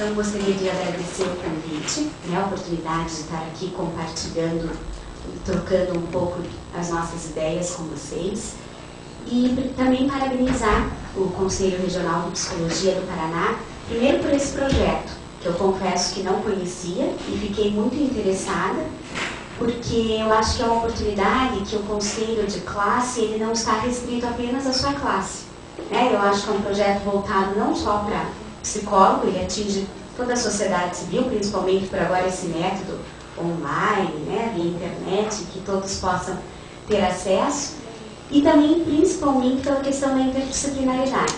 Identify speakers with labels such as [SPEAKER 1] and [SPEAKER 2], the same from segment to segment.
[SPEAKER 1] Então, gostaria de agradecer o convite, a oportunidade de estar aqui compartilhando, trocando um pouco as nossas ideias com vocês. E também parabenizar o Conselho Regional de Psicologia do Paraná, primeiro por esse projeto, que eu confesso que não conhecia e fiquei muito interessada, porque eu acho que é uma oportunidade que o Conselho de Classe ele não está restrito apenas à sua classe. Eu acho que é um projeto voltado não só para psicólogo, ele atinge toda a sociedade civil, principalmente por agora esse método online, via internet, que todos possam ter acesso, e também principalmente pela questão da interdisciplinaridade,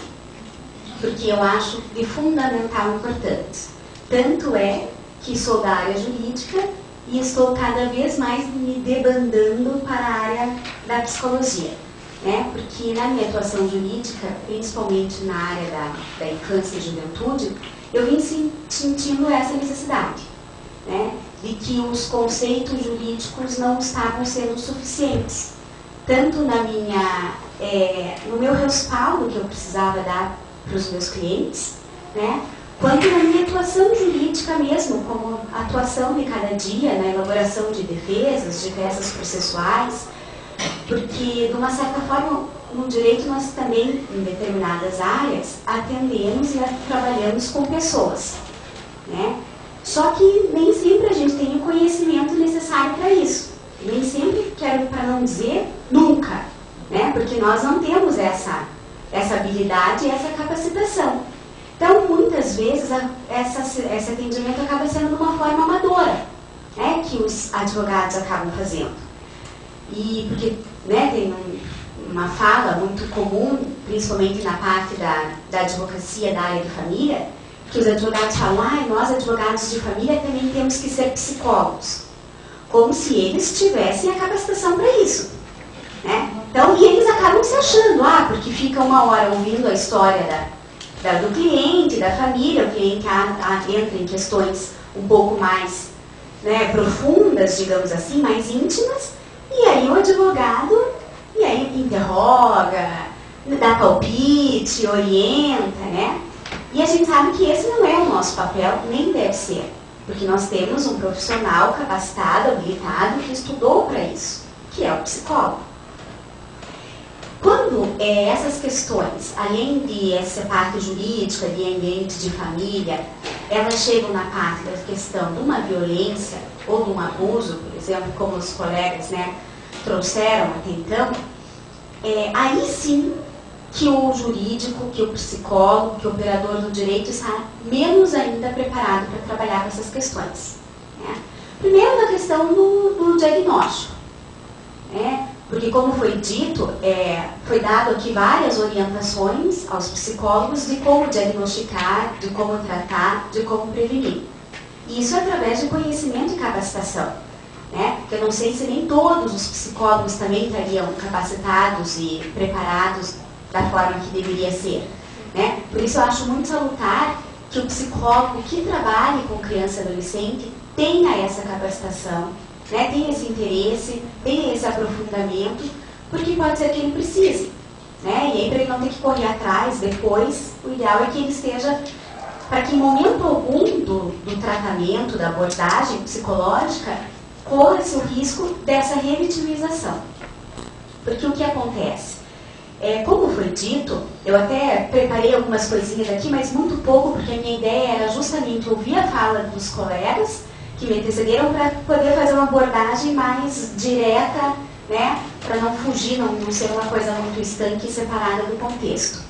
[SPEAKER 1] porque eu acho de fundamental importância. Tanto é que sou da área jurídica e estou cada vez mais me debandando para a área da psicologia. Porque na minha atuação jurídica, principalmente na área da infância e juventude, eu vim sentindo essa necessidade, de que os conceitos jurídicos não estavam sendo suficientes, tanto no meu respaldo que eu precisava dar para os meus clientes, quanto na minha atuação jurídica mesmo, como atuação de cada dia, na elaboração de defesas processuais, porque, de uma certa forma, no direito nós também, em determinadas áreas, atendemos e trabalhamos com pessoas. Só que nem sempre a gente tem o conhecimento necessário para isso. Nem sempre, quero para não dizer, nunca. Porque nós não temos essa habilidade e essa capacitação. Então, muitas vezes, esse atendimento acaba sendo de uma forma amadora, que os advogados acabam fazendo. E porque tem uma fala muito comum, principalmente na parte da advocacia da área de família, que os advogados falam, nós advogados de família também temos que ser psicólogos. Como se eles tivessem a capacitação para isso. Então, e eles acabam se achando, porque fica uma hora ouvindo a história do cliente, da família, o cliente entra em questões um pouco mais profundas, digamos assim, mais íntimas, e aí o advogado interroga, dá palpite, orienta, E a gente sabe que esse não é o nosso papel, nem deve ser, porque nós temos um profissional capacitado, habilitado, que estudou para isso, que é o psicólogo. Quando essas questões, além de essa parte jurídica, de ambiente de família, elas chegam na parte da questão de uma violência ou de um abuso, por exemplo, como os colegas trouxeram até então, aí sim que o jurídico, que o psicólogo, que o operador do direito está menos ainda preparado para trabalhar com essas questões. Primeiro, na questão do diagnóstico. Porque, como foi dito, foi dado aqui várias orientações aos psicólogos de como diagnosticar, de como tratar, de como prevenir. E isso através de conhecimento e capacitação. Porque eu não sei se nem todos os psicólogos também estariam capacitados e preparados da forma que deveria ser. Por isso eu acho muito salutar que o psicólogo que trabalhe com criança e adolescente tenha essa capacitação, tenha esse interesse, tenha esse aprofundamento, porque pode ser que ele precise. E aí, para ele não ter que correr atrás depois, o ideal é que ele esteja, para que em momento algum do tratamento, da abordagem psicológica, corra-se o risco dessa revitimização. Porque o que acontece? Como foi dito, eu até preparei algumas coisinhas aqui, mas muito pouco, porque a minha ideia era justamente ouvir a fala dos colegas que me antecederam para poder fazer uma abordagem mais direta, para não fugir, não ser uma coisa muito estanque e separada do contexto.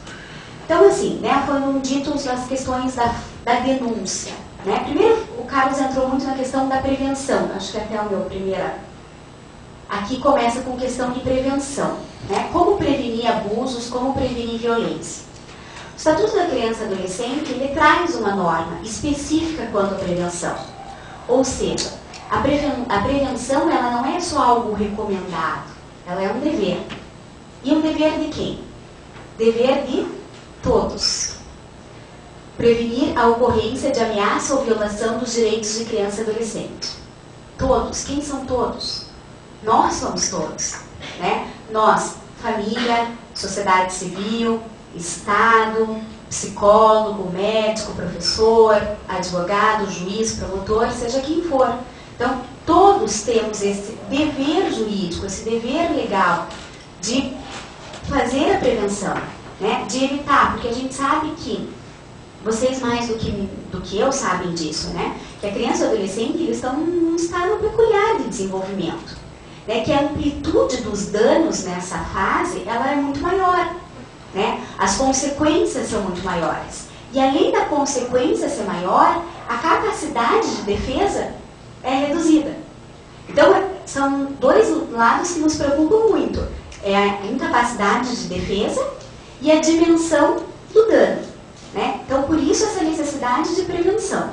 [SPEAKER 1] Então, assim, foram ditas as questões da denúncia. Primeiro, o Carlos entrou muito na questão da prevenção, acho que até o meu primeiro... Aqui começa com questão de prevenção. Como prevenir abusos, como prevenir violência. O Estatuto da Criança e Adolescente, ele traz uma norma específica quanto à prevenção. Ou seja, a prevenção ela não é só algo recomendado, ela é um dever. E um dever de quem? Dever de todos. Prevenir a ocorrência de ameaça ou violação dos direitos de criança e adolescente. Todos. Quem são todos? Nós somos todos. Nós, família, sociedade civil, Estado, psicólogo, médico, professor, advogado, juiz, promotor, seja quem for. Então, todos temos esse dever jurídico, esse dever legal de fazer a prevenção, né? De evitar, porque a gente sabe que vocês mais do que eu sabem disso, né? Que a criança e o adolescente, eles estão num estado peculiar de desenvolvimento, né? Que a amplitude dos danos nessa fase, ela é muito maior, né? As consequências são muito maiores. E além da consequência ser maior, a capacidade de defesa é reduzida. Então, são dois lados que nos preocupam muito. É a incapacidade de defesa e a dimensão do dano, né? Então, por isso, essa necessidade de prevenção.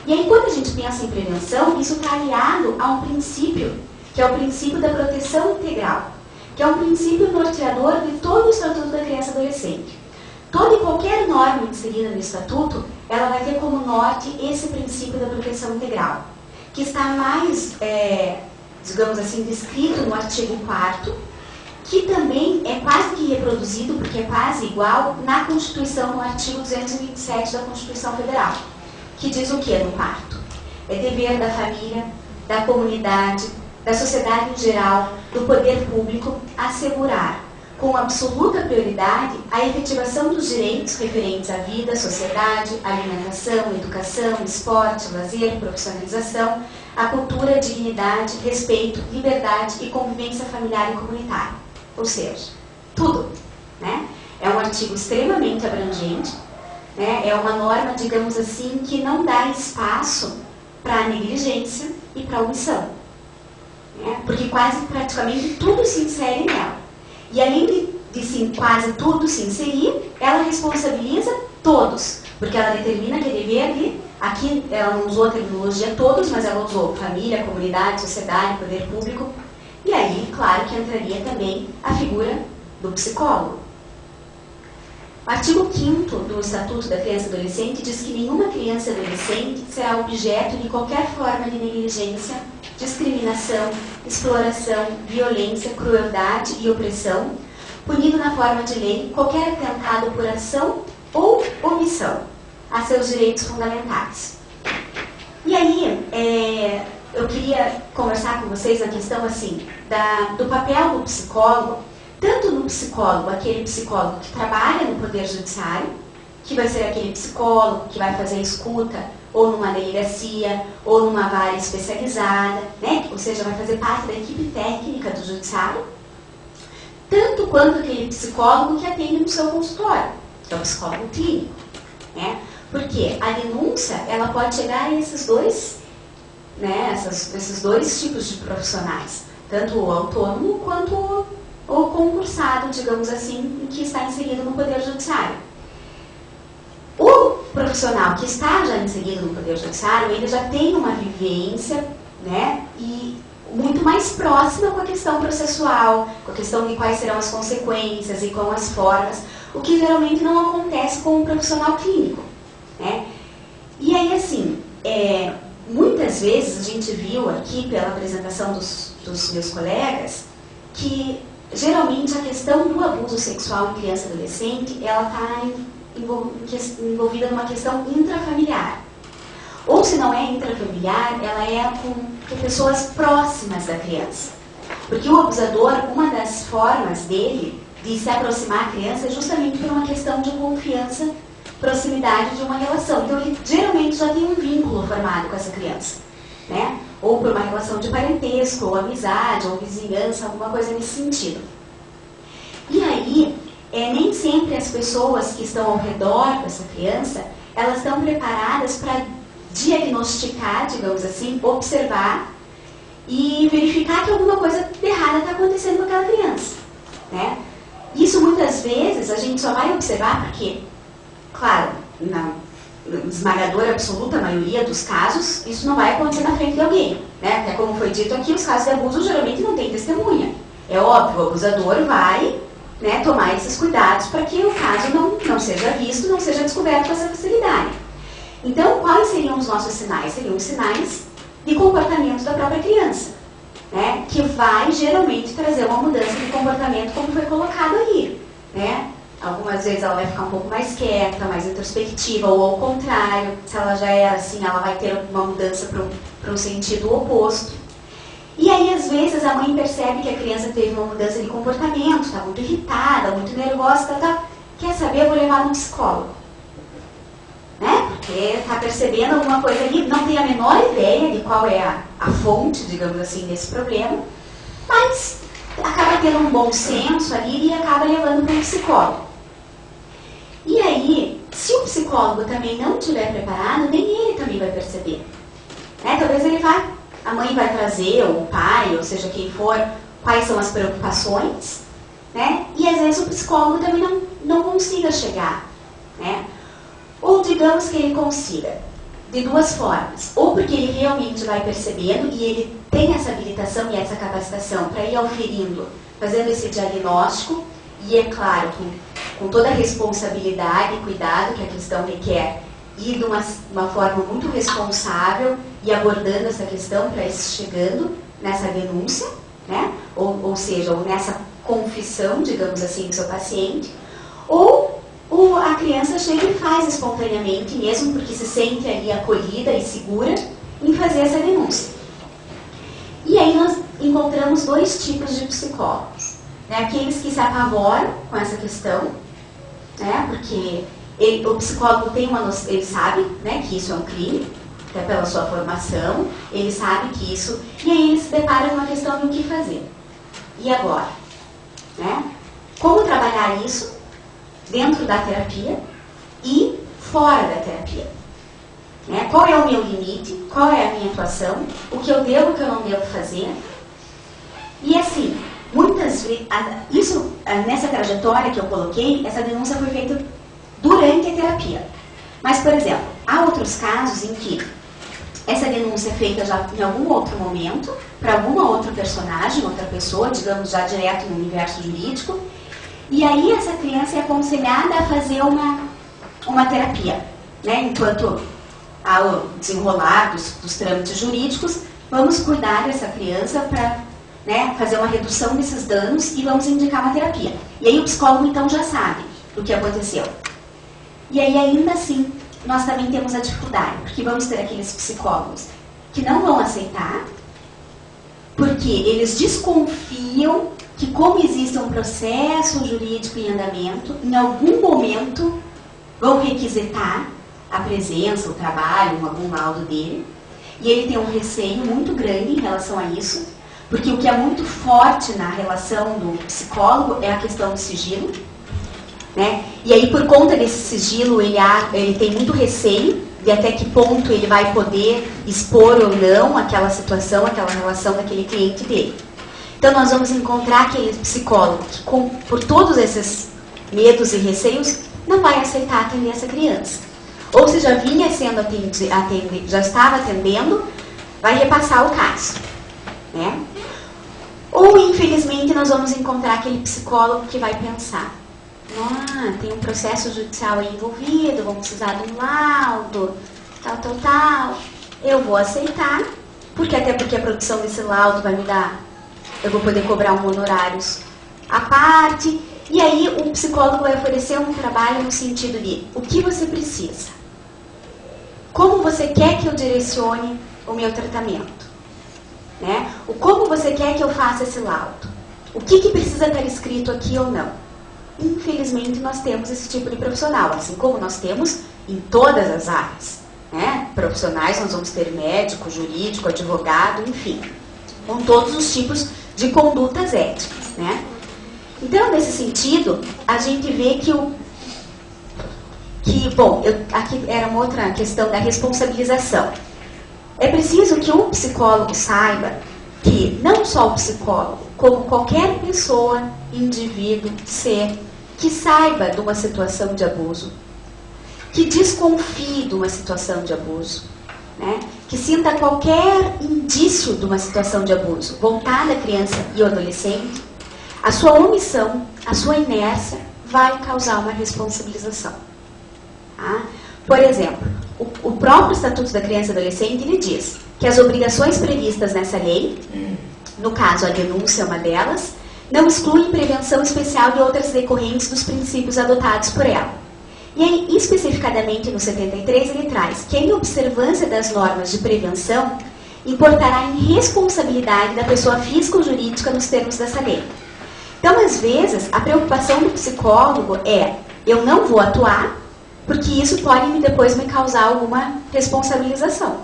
[SPEAKER 1] E aí, quando a gente pensa em prevenção, isso está aliado a um princípio, que é o princípio da proteção integral, que é um princípio norteador de todo o Estatuto da Criança e Adolescente. Toda e qualquer norma inserida no Estatuto, ela vai ter como norte esse princípio da proteção integral, que está mais, digamos assim, descrito no artigo 4º, que também é quase que reproduzido, porque é quase igual, na Constituição, no artigo 227 da Constituição Federal, que diz o que no 4º? É dever da família, da comunidade, da sociedade em geral, do poder público, assegurar, com absoluta prioridade, a efetivação dos direitos referentes à vida, sociedade, alimentação, educação, esporte, lazer, profissionalização, a cultura, dignidade, respeito, liberdade e convivência familiar e comunitária. Ou seja, tudo, né? É um artigo extremamente abrangente, né? É uma norma, digamos assim, que não dá espaço para negligência e para omissão, né? Porque quase praticamente tudo se insere nela. E além de quase tudo se inserir, ela responsabiliza todos, porque ela determina que é dever de, aqui ela não usou a terminologia todos, mas ela usou família, comunidade, sociedade, poder público, e aí, claro que entraria também a figura do psicólogo. O artigo 5º do Estatuto da Criança e Adolescente diz que nenhuma criança e adolescente será objeto de qualquer forma de negligência, discriminação, exploração, violência, crueldade e opressão, punido na forma de lei qualquer atentado por ação ou omissão a seus direitos fundamentais. E aí, eu queria conversar com vocês na questão assim, do papel do psicólogo, tanto no psicólogo, aquele psicólogo que trabalha no Poder Judiciário, que vai ser aquele psicólogo que vai fazer escuta ou numa delegacia, ou numa vara especializada, né? Ou seja, vai fazer parte da equipe técnica do judiciário, tanto quanto aquele psicólogo que atende no seu consultório, que é o psicólogo clínico, né? Porque a denúncia, ela pode chegar a esses dois, né? Esses dois tipos de profissionais, tanto o autônomo quanto o concursado, digamos assim, que está inserido no Poder Judiciário. O profissional que está já inserido no Poder Judiciário, ele já tem uma vivência, né, e muito mais próxima com a questão processual, com a questão de quais serão as consequências e com as formas, o que geralmente não acontece com o profissional clínico, né? E aí, assim, muitas vezes a gente viu aqui pela apresentação dos meus colegas que geralmente a questão do abuso sexual em criança e adolescente, ela está envolvida numa questão intrafamiliar. Ou se não é intrafamiliar, ela é com pessoas próximas da criança. Porque o abusador, uma das formas dele de se aproximar da criança é justamente por uma questão de confiança, proximidade de uma relação. Então ele geralmente já tem um vínculo formado com essa criança, né? Ou por uma relação de parentesco, ou amizade, ou vizinhança, alguma coisa nesse sentido. E aí, nem sempre as pessoas que estão ao redor dessa criança, elas estão preparadas para diagnosticar, digamos assim, observar e verificar que alguma coisa errada está acontecendo com aquela criança, né? Isso muitas vezes a gente só vai observar porque, claro, na esmagadora absoluta maioria dos casos, isso não vai acontecer na frente de alguém, né? Até como foi dito aqui, os casos de abuso geralmente não tem testemunha. É óbvio, o abusador vai, né, tomar esses cuidados para que o caso não seja visto, não seja descoberto com essa facilidade. Então, quais seriam os nossos sinais? Seriam os sinais de comportamento da própria criança, né, que vai geralmente trazer uma mudança de comportamento, como foi colocado aí, né? Algumas vezes ela vai ficar um pouco mais quieta, mais introspectiva, ou ao contrário, se ela já é assim, ela vai ter uma mudança para um sentido oposto. E aí, às vezes, a mãe percebe que a criança teve uma mudança de comportamento, está muito irritada, muito nervosa, tá. Quer saber, eu vou levar no psicólogo. Né? Porque está percebendo alguma coisa ali, não tem a menor ideia de qual é a fonte, digamos assim, desse problema, mas acaba tendo um bom senso ali e acaba levando para um psicólogo. E aí, se o psicólogo também não estiver preparado, nem ele também vai perceber. Né? Talvez a mãe vai trazer, ou o pai, ou seja quem for, quais são as preocupações, né? E às vezes o psicólogo também não consiga chegar. Né? Ou digamos que ele consiga, de duas formas. Ou porque ele realmente vai percebendo e ele tem essa habilitação e essa capacitação para ir auferindo, fazendo esse diagnóstico, e é claro, com toda a responsabilidade e cuidado que a questão requer, e de uma forma muito responsável e abordando essa questão para ir chegando nessa denúncia, né? ou seja, ou nessa confissão, digamos assim, do seu paciente, ou a criança chega e faz espontaneamente, mesmo porque se sente ali acolhida e segura em fazer essa denúncia. E aí nós encontramos dois tipos de psicólogos. Né? Aqueles que se apavoram com essa questão, né? Porque o psicólogo tem uma noção, ele sabe, né, que isso é um crime, até pela sua formação, ele sabe que isso, e aí ele se depara com uma questão do que fazer. E agora? Né? Como trabalhar isso dentro da terapia e fora da terapia? Né? Qual é o meu limite? Qual é a minha atuação? O que eu devo, o que eu não devo fazer? E assim, muitas vezes, nessa trajetória que eu coloquei, essa denúncia foi feita durante a terapia. Mas, por exemplo, há outros casos em que essa denúncia é feita já em algum outro momento, para alguma outra personagem, outra pessoa, digamos já direto no universo jurídico, e aí essa criança é aconselhada a fazer uma terapia. Né? Enquanto há o desenrolar dos trâmites jurídicos, vamos cuidar dessa criança para, né, fazer uma redução desses danos e vamos indicar uma terapia. E aí o psicólogo então já sabe o que aconteceu. E aí, ainda assim, nós também temos a dificuldade, porque vamos ter aqueles psicólogos que não vão aceitar, porque eles desconfiam que, como existe um processo jurídico em andamento, em algum momento vão requisitar a presença, o trabalho, algum laudo dele, e ele tem um receio muito grande em relação a isso, porque o que é muito forte na relação do psicólogo é a questão do sigilo. Né? E aí, por conta desse sigilo, ele tem muito receio de até que ponto ele vai poder expor ou não aquela situação, aquela relação daquele cliente dele. Então, nós vamos encontrar aquele psicólogo que, por todos esses medos e receios, não vai aceitar atender essa criança. Ou se já vinha sendo já estava atendendo, vai repassar o caso. Né? Ou, infelizmente, nós vamos encontrar aquele psicólogo que vai pensar: tem um processo judicial aí envolvido, vamos precisar de um laudo, tal. Eu vou aceitar, até porque a produção desse laudo vai me dar, eu vou poder cobrar honorários à parte. E aí o psicólogo vai oferecer um trabalho no sentido de: o que você precisa? Como você quer que eu direcione o meu tratamento? Né? Como você quer que eu faça esse laudo? O que precisa estar escrito aqui ou não? Infelizmente, nós temos esse tipo de profissional, assim como nós temos em todas as áreas. Né? Profissionais, nós vamos ter médico, jurídico, advogado, enfim, com todos os tipos de condutas éticas. Né? Então, nesse sentido, a gente vê aqui era uma outra questão da responsabilização. É preciso que um psicólogo saiba que não só o psicólogo, como qualquer pessoa, indivíduo, ser, que saiba de uma situação de abuso, que desconfie de uma situação de abuso, né? Que sinta qualquer indício de uma situação de abuso, voltada à criança e ao adolescente, a sua omissão, a sua inércia vai causar uma responsabilização. Tá? Por exemplo, o próprio Estatuto da Criança e Adolescente, ele diz que as obrigações previstas nessa lei, no caso a denúncia é uma delas, não excluem prevenção especial de outras decorrentes dos princípios adotados por ela. E aí, especificadamente no 73, ele traz que a inobservância das normas de prevenção importará em responsabilidade da pessoa física ou jurídica nos termos dessa lei. Então, às vezes, a preocupação do psicólogo é: eu não vou atuar, porque isso pode depois me causar alguma responsabilização.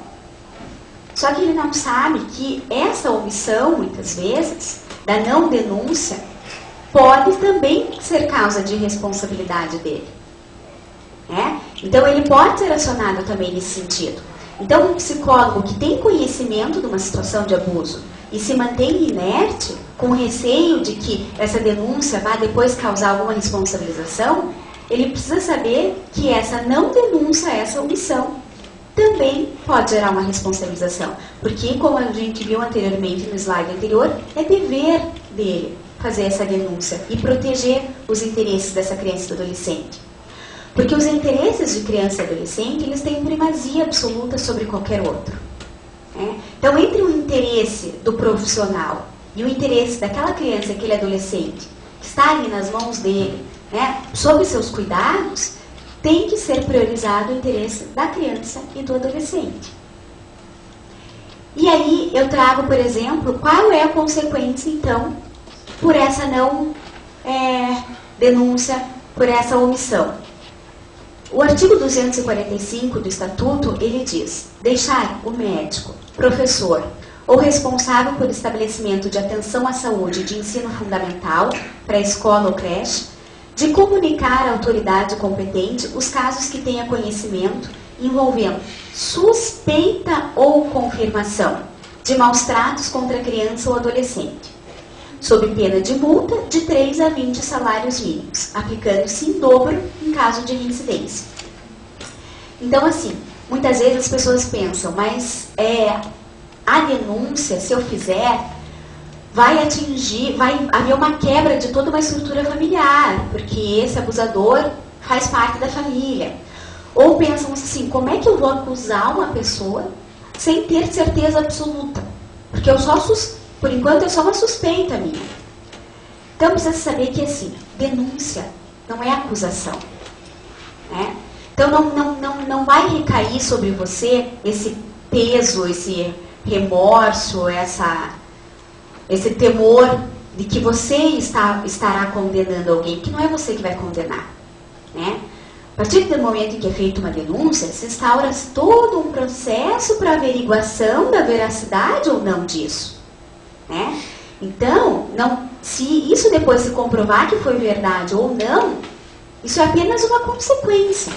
[SPEAKER 1] Só que ele não sabe que essa omissão, muitas vezes, da não denúncia, pode também ser causa de responsabilidade dele. Então, ele pode ser acionado também nesse sentido. Então, um psicólogo que tem conhecimento de uma situação de abuso e se mantém inerte, com receio de que essa denúncia vá depois causar alguma responsabilização, ele precisa saber que essa não denúncia, essa omissão, também pode gerar uma responsabilização. Porque, como a gente viu anteriormente no slide anterior, é dever dele fazer essa denúncia e proteger os interesses dessa criança e do adolescente. Porque os interesses de criança e adolescente, eles têm primazia absoluta sobre qualquer outro. Então, entre o interesse do profissional e o interesse daquela criança, aquele adolescente, que está ali nas mãos dele, sob seus cuidados, tem que ser priorizado o interesse da criança e do adolescente. E aí eu trago, por exemplo, qual é a consequência, então, por essa não denúncia, por essa omissão. O artigo 245 do Estatuto, ele diz: deixar o médico, professor ou responsável por estabelecimento de atenção à saúde de ensino fundamental, pré-escola ou creche, de comunicar à autoridade competente os casos que tenha conhecimento envolvendo suspeita ou confirmação de maus tratos contra criança ou adolescente, sob pena de multa de 3 a 20 salários mínimos, aplicando-se em dobro em caso de reincidência. Então, assim, muitas vezes as pessoas pensam, mas a denúncia, se eu fizer, vai haver uma quebra de toda uma estrutura familiar, porque esse abusador faz parte da família. Ou pensam assim, como é que eu vou acusar uma pessoa sem ter certeza absoluta? Porque por enquanto é só uma suspeita minha. Então precisa saber que assim, denúncia não é acusação. Então não vai recair sobre você esse peso, esse remorso, esse temor de que você estará condenando alguém, que não é você que vai condenar. A partir do momento em que é feita uma denúncia, se instaura todo um processo para averiguação da veracidade ou não disso. Então, se isso depois se comprovar que foi verdade ou não, isso é apenas uma consequência.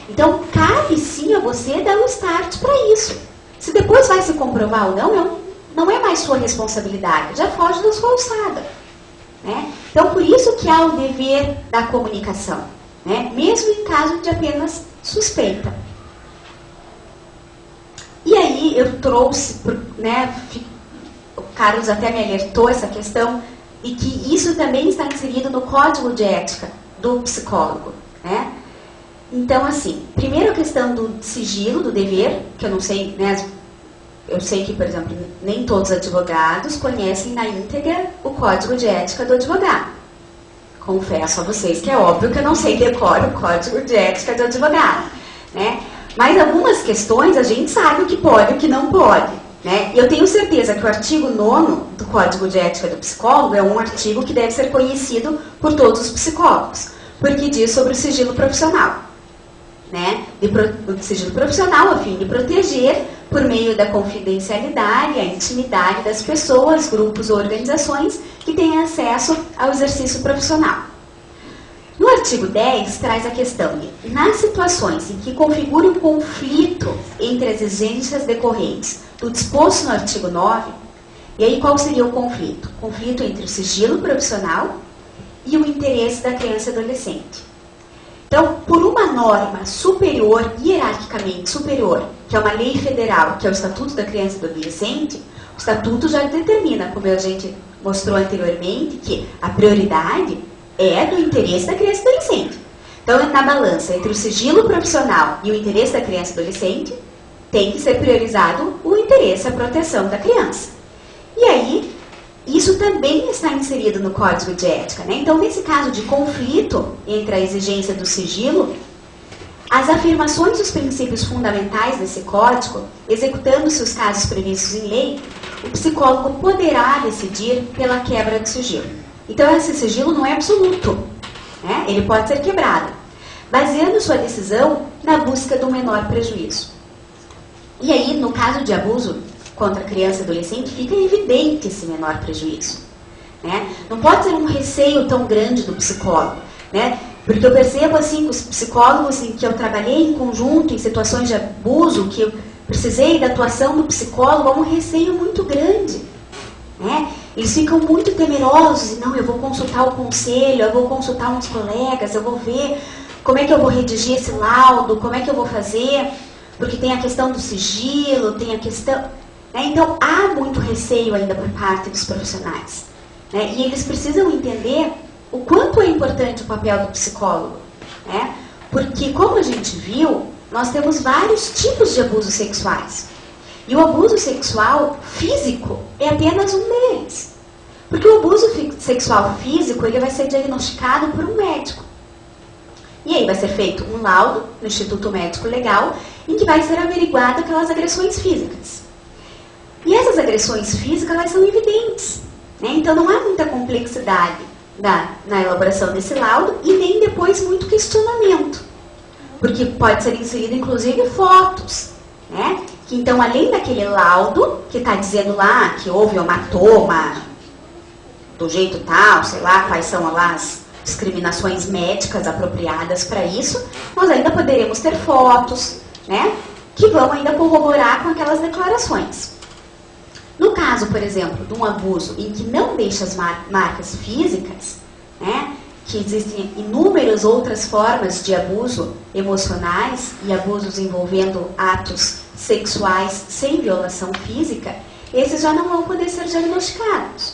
[SPEAKER 1] Então, cabe sim a você dar um start para isso. Se depois vai se comprovar ou não é mais sua responsabilidade, já foge da sua alçada. Então, por isso que há o dever da comunicação, mesmo em caso de apenas suspeita. E aí eu trouxe, o Carlos até me alertou essa questão, e que isso também está inserido no Código de Ética do psicólogo. Então, assim, primeiro a questão do sigilo, do dever, que eu não sei, eu sei que, por exemplo, nem todos os advogados conhecem na íntegra o Código de Ética do advogado. Confesso a vocês que é óbvio que eu não sei decorar o Código de Ética do advogado. Mas algumas questões a gente sabe o que pode e o que não pode. E eu tenho certeza que o artigo 9º do Código de Ética do Psicólogo é um artigo que deve ser conhecido por todos os psicólogos, porque diz sobre o sigilo profissional. O sigilo profissional a fim de proteger, por meio da confidencialidade, a intimidade das pessoas, grupos ou organizações que têm acesso ao exercício profissional. No artigo 10, traz a questão de, nas situações em que configure um conflito entre as exigências decorrentes do disposto no artigo 9, e aí qual seria o conflito? Conflito entre o sigilo profissional e o interesse da criança e adolescente. Então, por uma norma superior, hierarquicamente superior, que é uma lei federal, que é o Estatuto da Criança e do Adolescente, o Estatuto já determina, como a gente mostrou anteriormente, que a prioridade é do interesse da criança e do adolescente. Então, na balança entre o sigilo profissional e o interesse da criança e do adolescente, tem que ser priorizado o interesse, a proteção da criança. E aí, isso também está inserido no Código de Ética, né? Então, nesse caso de conflito entre a exigência do sigilo, as afirmações dos princípios fundamentais desse código, executando-se os casos previstos em lei, o psicólogo poderá decidir pela quebra do sigilo. Então, esse sigilo não é absoluto, né? Ele pode ser quebrado, baseando sua decisão na busca do menor prejuízo. E aí, no caso de abuso contra criança e adolescente, fica evidente esse menor prejuízo, né? Não pode ser um receio tão grande do psicólogo, né? Porque eu percebo assim, que os psicólogos em que eu trabalhei em conjunto, em situações de abuso, que eu precisei da atuação do psicólogo, há um receio muito grande, né? Eles ficam muito temerosos, e não, eu vou consultar o conselho, eu vou consultar uns colegas, eu vou ver como é que eu vou redigir esse laudo, como é que eu vou fazer, porque tem a questão do sigilo, tem a questão... Né? Então, há muito receio ainda por parte dos profissionais, né? E eles precisam entender o quanto é importante o papel do psicólogo, né? Porque, como a gente viu, nós temos vários tipos de abusos sexuais. E o abuso sexual físico é apenas um deles. Porque o abuso sexual físico, ele vai ser diagnosticado por um médico. E aí vai ser feito um laudo no Instituto Médico Legal, em que vai ser averiguado aquelas agressões físicas. E essas agressões físicas, elas são evidentes, né? Então não há muita complexidade na elaboração desse laudo e nem depois muito questionamento. Porque pode ser inserido, inclusive, fotos, né? Que, então, além daquele laudo, que está dizendo lá que houve hematoma do jeito tal, sei lá, quais são lá as discriminações médicas apropriadas para isso, nós ainda poderemos ter fotos, né? Que vão ainda corroborar com aquelas declarações. No caso, por exemplo, de um abuso em que não deixa as marcas físicas, né, que existem inúmeras outras formas de abuso emocionais e abusos envolvendo atos sexuais sem violação física, esses já não vão poder ser diagnosticados.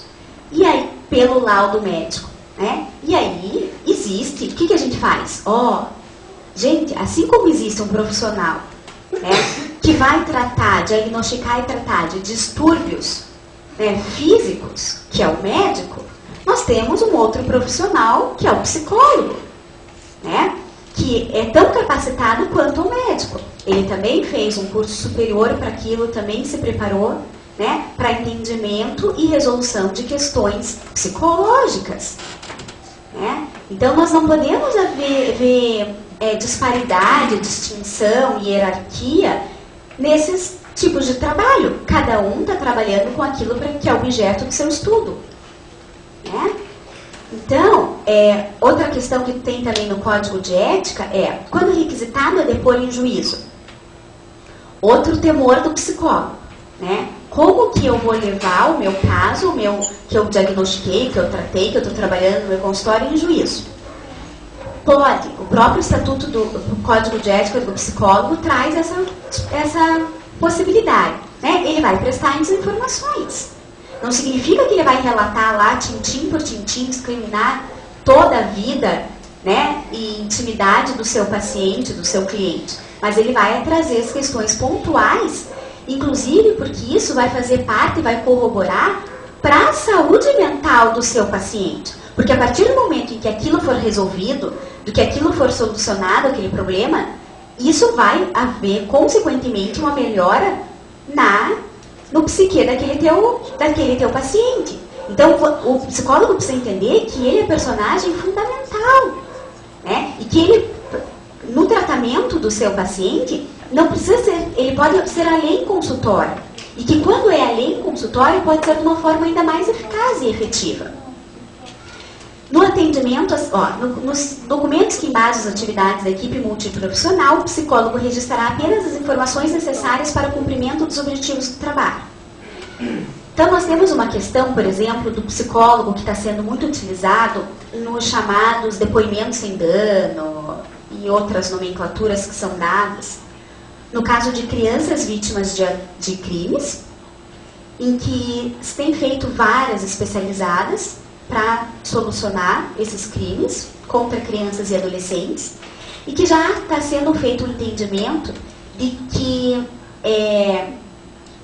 [SPEAKER 1] E aí, pelo laudo médico, né? E aí, existe, o que a gente faz? Gente, assim como existe um profissional, né, que vai tratar, diagnosticar e tratar de distúrbios, né, físicos, que é o médico, nós temos um outro profissional, que é o psicólogo, né, que é tão capacitado quanto o médico. Ele também fez um curso superior para aquilo, também se preparou, né, para entendimento e resolução de questões psicológicas, né? Então, nós não podemos ver disparidade, distinção e hierarquia nesses tipos de trabalho. Cada um está trabalhando com aquilo que é objeto do seu estudo, né? Então, outra questão que tem também no Código de Ética é, quando requisitado a depor em juízo, outro temor do psicólogo, né? Como que eu vou levar o meu caso, que eu diagnostiquei, que eu tratei, que eu estou trabalhando no meu consultório em juízo? Pode. O próprio Estatuto do Código de Ética do Psicólogo traz essa possibilidade, né? Ele vai prestar as informações. Não significa que ele vai relatar lá, tintim por tintim, discriminar toda a vida, né, e intimidade do seu paciente, do seu cliente. Mas ele vai trazer as questões pontuais, inclusive porque isso vai fazer parte, vai corroborar para a saúde mental do seu paciente. Porque a partir do momento em que aquilo for resolvido, do que aquilo for solucionado, aquele problema, isso vai haver, consequentemente, uma melhora no psique daquele teu paciente. Então, o psicólogo precisa entender que ele é personagem fundamental, né? E que ele, no tratamento do seu paciente, não precisa ser, ele pode ser além consultório. E que quando é além consultório, pode ser de uma forma ainda mais eficaz e efetiva. No atendimento, nos documentos que embasam as atividades da equipe multiprofissional, o psicólogo registrará apenas as informações necessárias para o cumprimento dos objetivos do trabalho. Então, nós temos uma questão, por exemplo, do psicólogo que está sendo muito utilizado nos chamados depoimentos sem dano e outras nomenclaturas que são dadas. No caso de crianças vítimas de crimes, em que se tem feito várias especializadas para solucionar esses crimes contra crianças e adolescentes, e que já está sendo feito um entendimento de que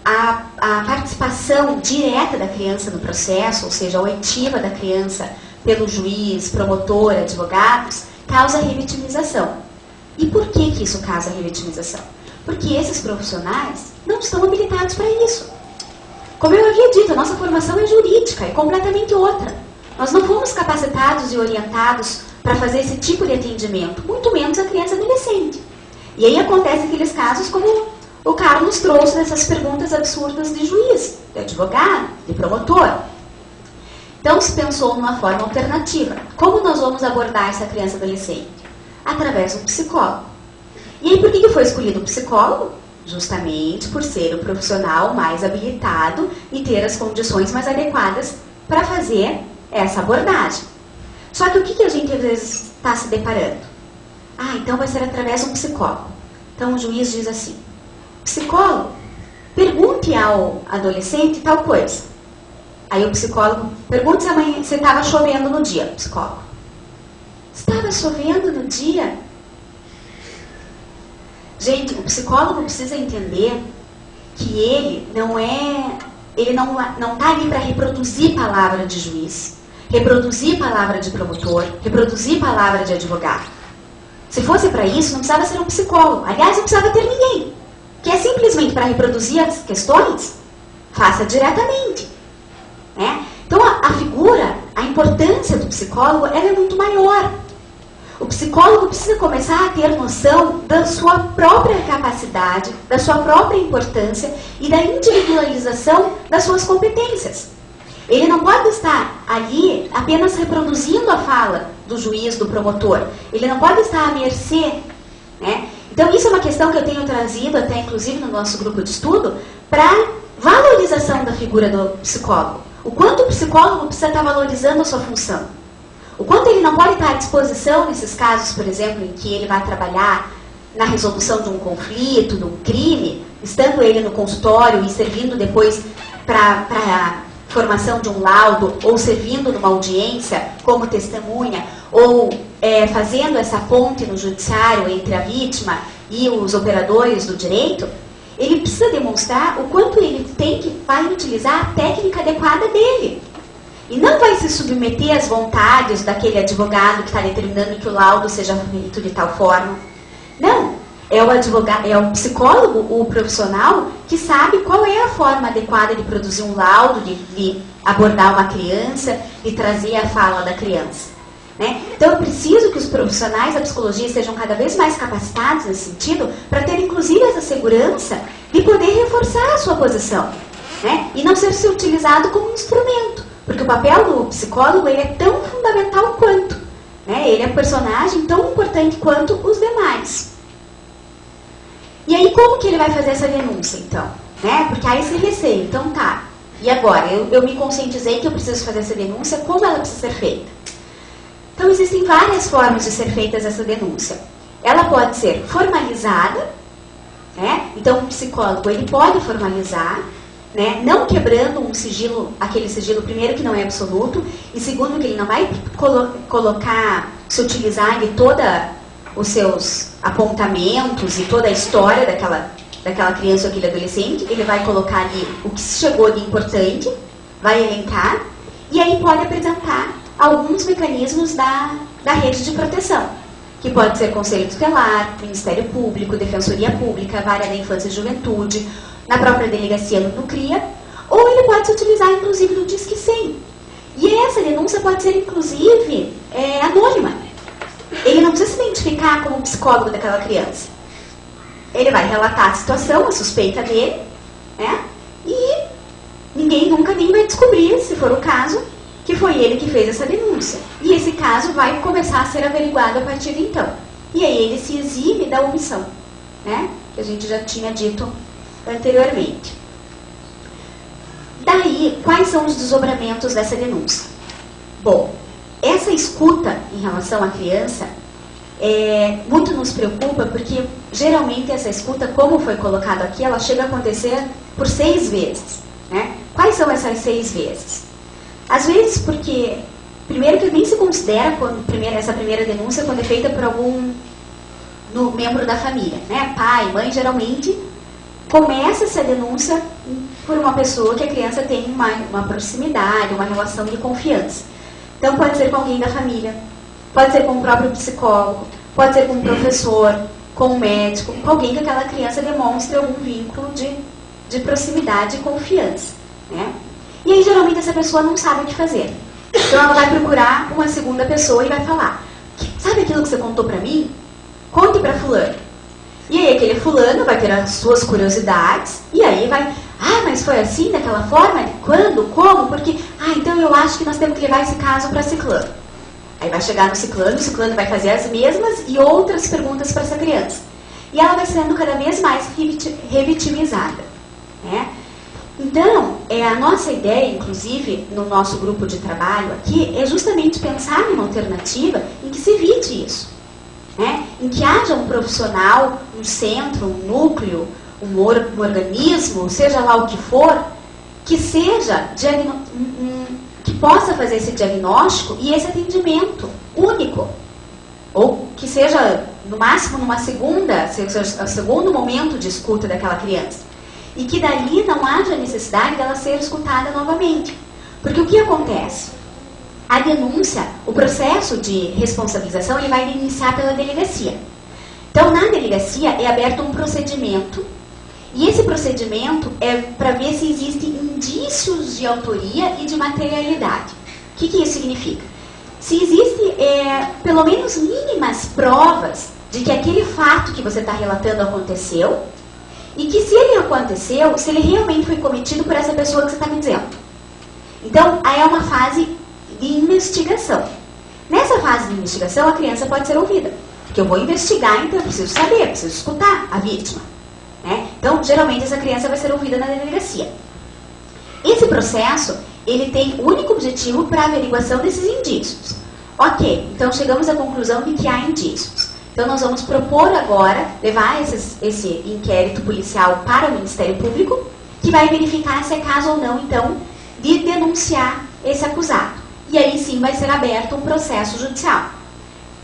[SPEAKER 1] a participação direta da criança no processo, ou seja, a oitiva da criança pelo juiz, promotor, advogados, causa revitimização. E por que que isso causa revitimização? Porque esses profissionais não estão habilitados para isso. Como eu havia dito, a nossa formação é jurídica, é completamente outra. Nós não fomos capacitados e orientados para fazer esse tipo de atendimento, muito menos a criança e adolescente. E aí acontece aqueles casos como o Carlos trouxe dessas perguntas absurdas de juiz, de advogado, de promotor. Então se pensou numa forma alternativa. Como nós vamos abordar essa criança e adolescente? Através do psicólogo. E aí por que foi escolhido o psicólogo? Justamente por ser o profissional mais habilitado e ter as condições mais adequadas para fazer essa abordagem. Só que o que a gente às vezes está se deparando? Ah, então vai ser através de um psicólogo. Então o juiz diz assim: psicólogo, pergunte ao adolescente tal coisa. Aí o psicólogo pergunta se estava chovendo no dia. Psicólogo: estava chovendo no dia? Gente, o psicólogo precisa entender que ele não está ali para reproduzir palavra de juiz, reproduzir palavra de promotor, reproduzir palavra de advogado. Se fosse para isso, não precisava ser um psicólogo. Aliás, não precisava ter ninguém. Que é simplesmente para reproduzir as questões, faça diretamente. Né? Então, a figura, a importância do psicólogo, ela é muito maior. O psicólogo precisa começar a ter noção da sua própria capacidade, da sua própria importância e da individualização das suas competências. Ele não pode estar ali apenas reproduzindo a fala do juiz, do promotor. Ele não pode estar à mercê, né? Então, isso é uma questão que eu tenho trazido, até inclusive no nosso grupo de estudo, para valorização da figura do psicólogo. O quanto o psicólogo precisa estar valorizando a sua função. O quanto ele não pode estar à disposição nesses casos, por exemplo, em que ele vai trabalhar na resolução de um conflito, de um crime, estando ele no consultório e servindo depois para a formação de um laudo, ou servindo numa audiência como testemunha, ou fazendo essa ponte no judiciário entre a vítima e os operadores do direito, ele precisa demonstrar o quanto ele vai utilizar a técnica adequada dele. E não vai se submeter às vontades daquele advogado que está determinando que o laudo seja feito de tal forma. Não. É o advogado, é o psicólogo, o profissional, que sabe qual é a forma adequada de produzir um laudo, de abordar uma criança, de trazer a fala da criança. Né? Então, eu preciso que os profissionais da psicologia sejam cada vez mais capacitados nesse sentido, para ter, inclusive, essa segurança de poder reforçar a sua posição. Né? E não ser utilizado como um instrumento. Porque o papel do psicólogo ele é tão fundamental quanto. Né? Ele é um personagem tão importante quanto os demais. E aí, como que ele vai fazer essa denúncia, então? Né? Porque há esse receio. Então, tá. E agora? Eu me conscientizei que eu preciso fazer essa denúncia. Como ela precisa ser feita? Então, existem várias formas de ser feita essa denúncia. Ela pode ser formalizada. Né? Então, o psicólogo ele pode formalizar, né? Não quebrando um sigilo, aquele sigilo, primeiro, que não é absoluto, e segundo, que ele não vai se utilizar de todos os seus apontamentos e toda a história daquela criança ou aquele adolescente. Ele vai colocar ali o que chegou de importante, vai elencar, e aí pode apresentar alguns mecanismos da rede de proteção, que pode ser Conselho Tutelar, Ministério Público, Defensoria Pública, Vara da Infância e Juventude, na própria delegacia do CRIA, ou ele pode se utilizar, inclusive, no Disque 100. E essa denúncia pode ser, inclusive, anônima. Ele não precisa se identificar como psicólogo daquela criança. Ele vai relatar a situação, a suspeita dele, né? E ninguém nunca nem vai descobrir, se for o caso, que foi ele que fez essa denúncia. E esse caso vai começar a ser averiguado a partir de então. E aí ele se exime da omissão, né? Que a gente já tinha dito anteriormente. Daí, quais são os desdobramentos dessa denúncia? Bom, essa escuta em relação à criança muito nos preocupa, porque geralmente essa escuta, como foi colocado aqui, ela chega a acontecer por 6 vezes. Né? Quais são essas 6 vezes? Às vezes porque, primeiro, que nem se considera essa primeira denúncia quando é feita por algum membro da família. Né? Pai, mãe, geralmente começa essa denúncia por uma pessoa que a criança tem uma proximidade, uma relação de confiança. Então pode ser com alguém da família, pode ser com o próprio psicólogo, pode ser com um professor, com um médico, com alguém que aquela criança demonstre algum vínculo de proximidade e confiança, né? E aí geralmente essa pessoa não sabe o que fazer. Então ela vai procurar uma segunda pessoa e vai falar: sabe aquilo que você contou pra mim? Conte pra fulano. E aí aquele fulano vai ter as suas curiosidades e aí vai: mas foi assim, daquela forma? Quando? Como? Porque, então eu acho que nós temos que levar esse caso para ciclano. Aí vai chegar no ciclano, o ciclano vai fazer as mesmas e outras perguntas para essa criança. E ela vai sendo cada vez mais revitimizada, né? Então, a nossa ideia, inclusive, no nosso grupo de trabalho aqui, é justamente pensar em uma alternativa em que se evite isso, né? Em que haja um profissional, um centro, um núcleo, um organismo, seja lá o que for, que seja que possa fazer esse diagnóstico e esse atendimento único. Ou que seja, no máximo, seja o segundo momento de escuta daquela criança. E que dali não haja necessidade dela ser escutada novamente. Porque o que acontece? A denúncia, o processo de responsabilização, ele vai iniciar pela delegacia. Então, na delegacia é aberto um procedimento, e esse procedimento é para ver se existem indícios de autoria e de materialidade. O que isso significa? Se existem, pelo menos, mínimas provas de que aquele fato que você está relatando aconteceu, e que se ele aconteceu, se ele realmente foi cometido por essa pessoa que você está me dizendo. Então, aí é uma fase de investigação. Nessa fase de investigação, a criança pode ser ouvida. Porque eu vou investigar, então eu preciso saber, eu preciso escutar a vítima, né? Então, geralmente, essa criança vai ser ouvida na delegacia. Esse processo, ele tem o único objetivo para a averiguação desses indícios. Ok, então chegamos à conclusão de que há indícios. Então, nós vamos propor agora, levar esse inquérito policial para o Ministério Público, que vai verificar se é caso ou não, então, de denunciar esse acusado. E aí sim vai ser aberto um processo judicial.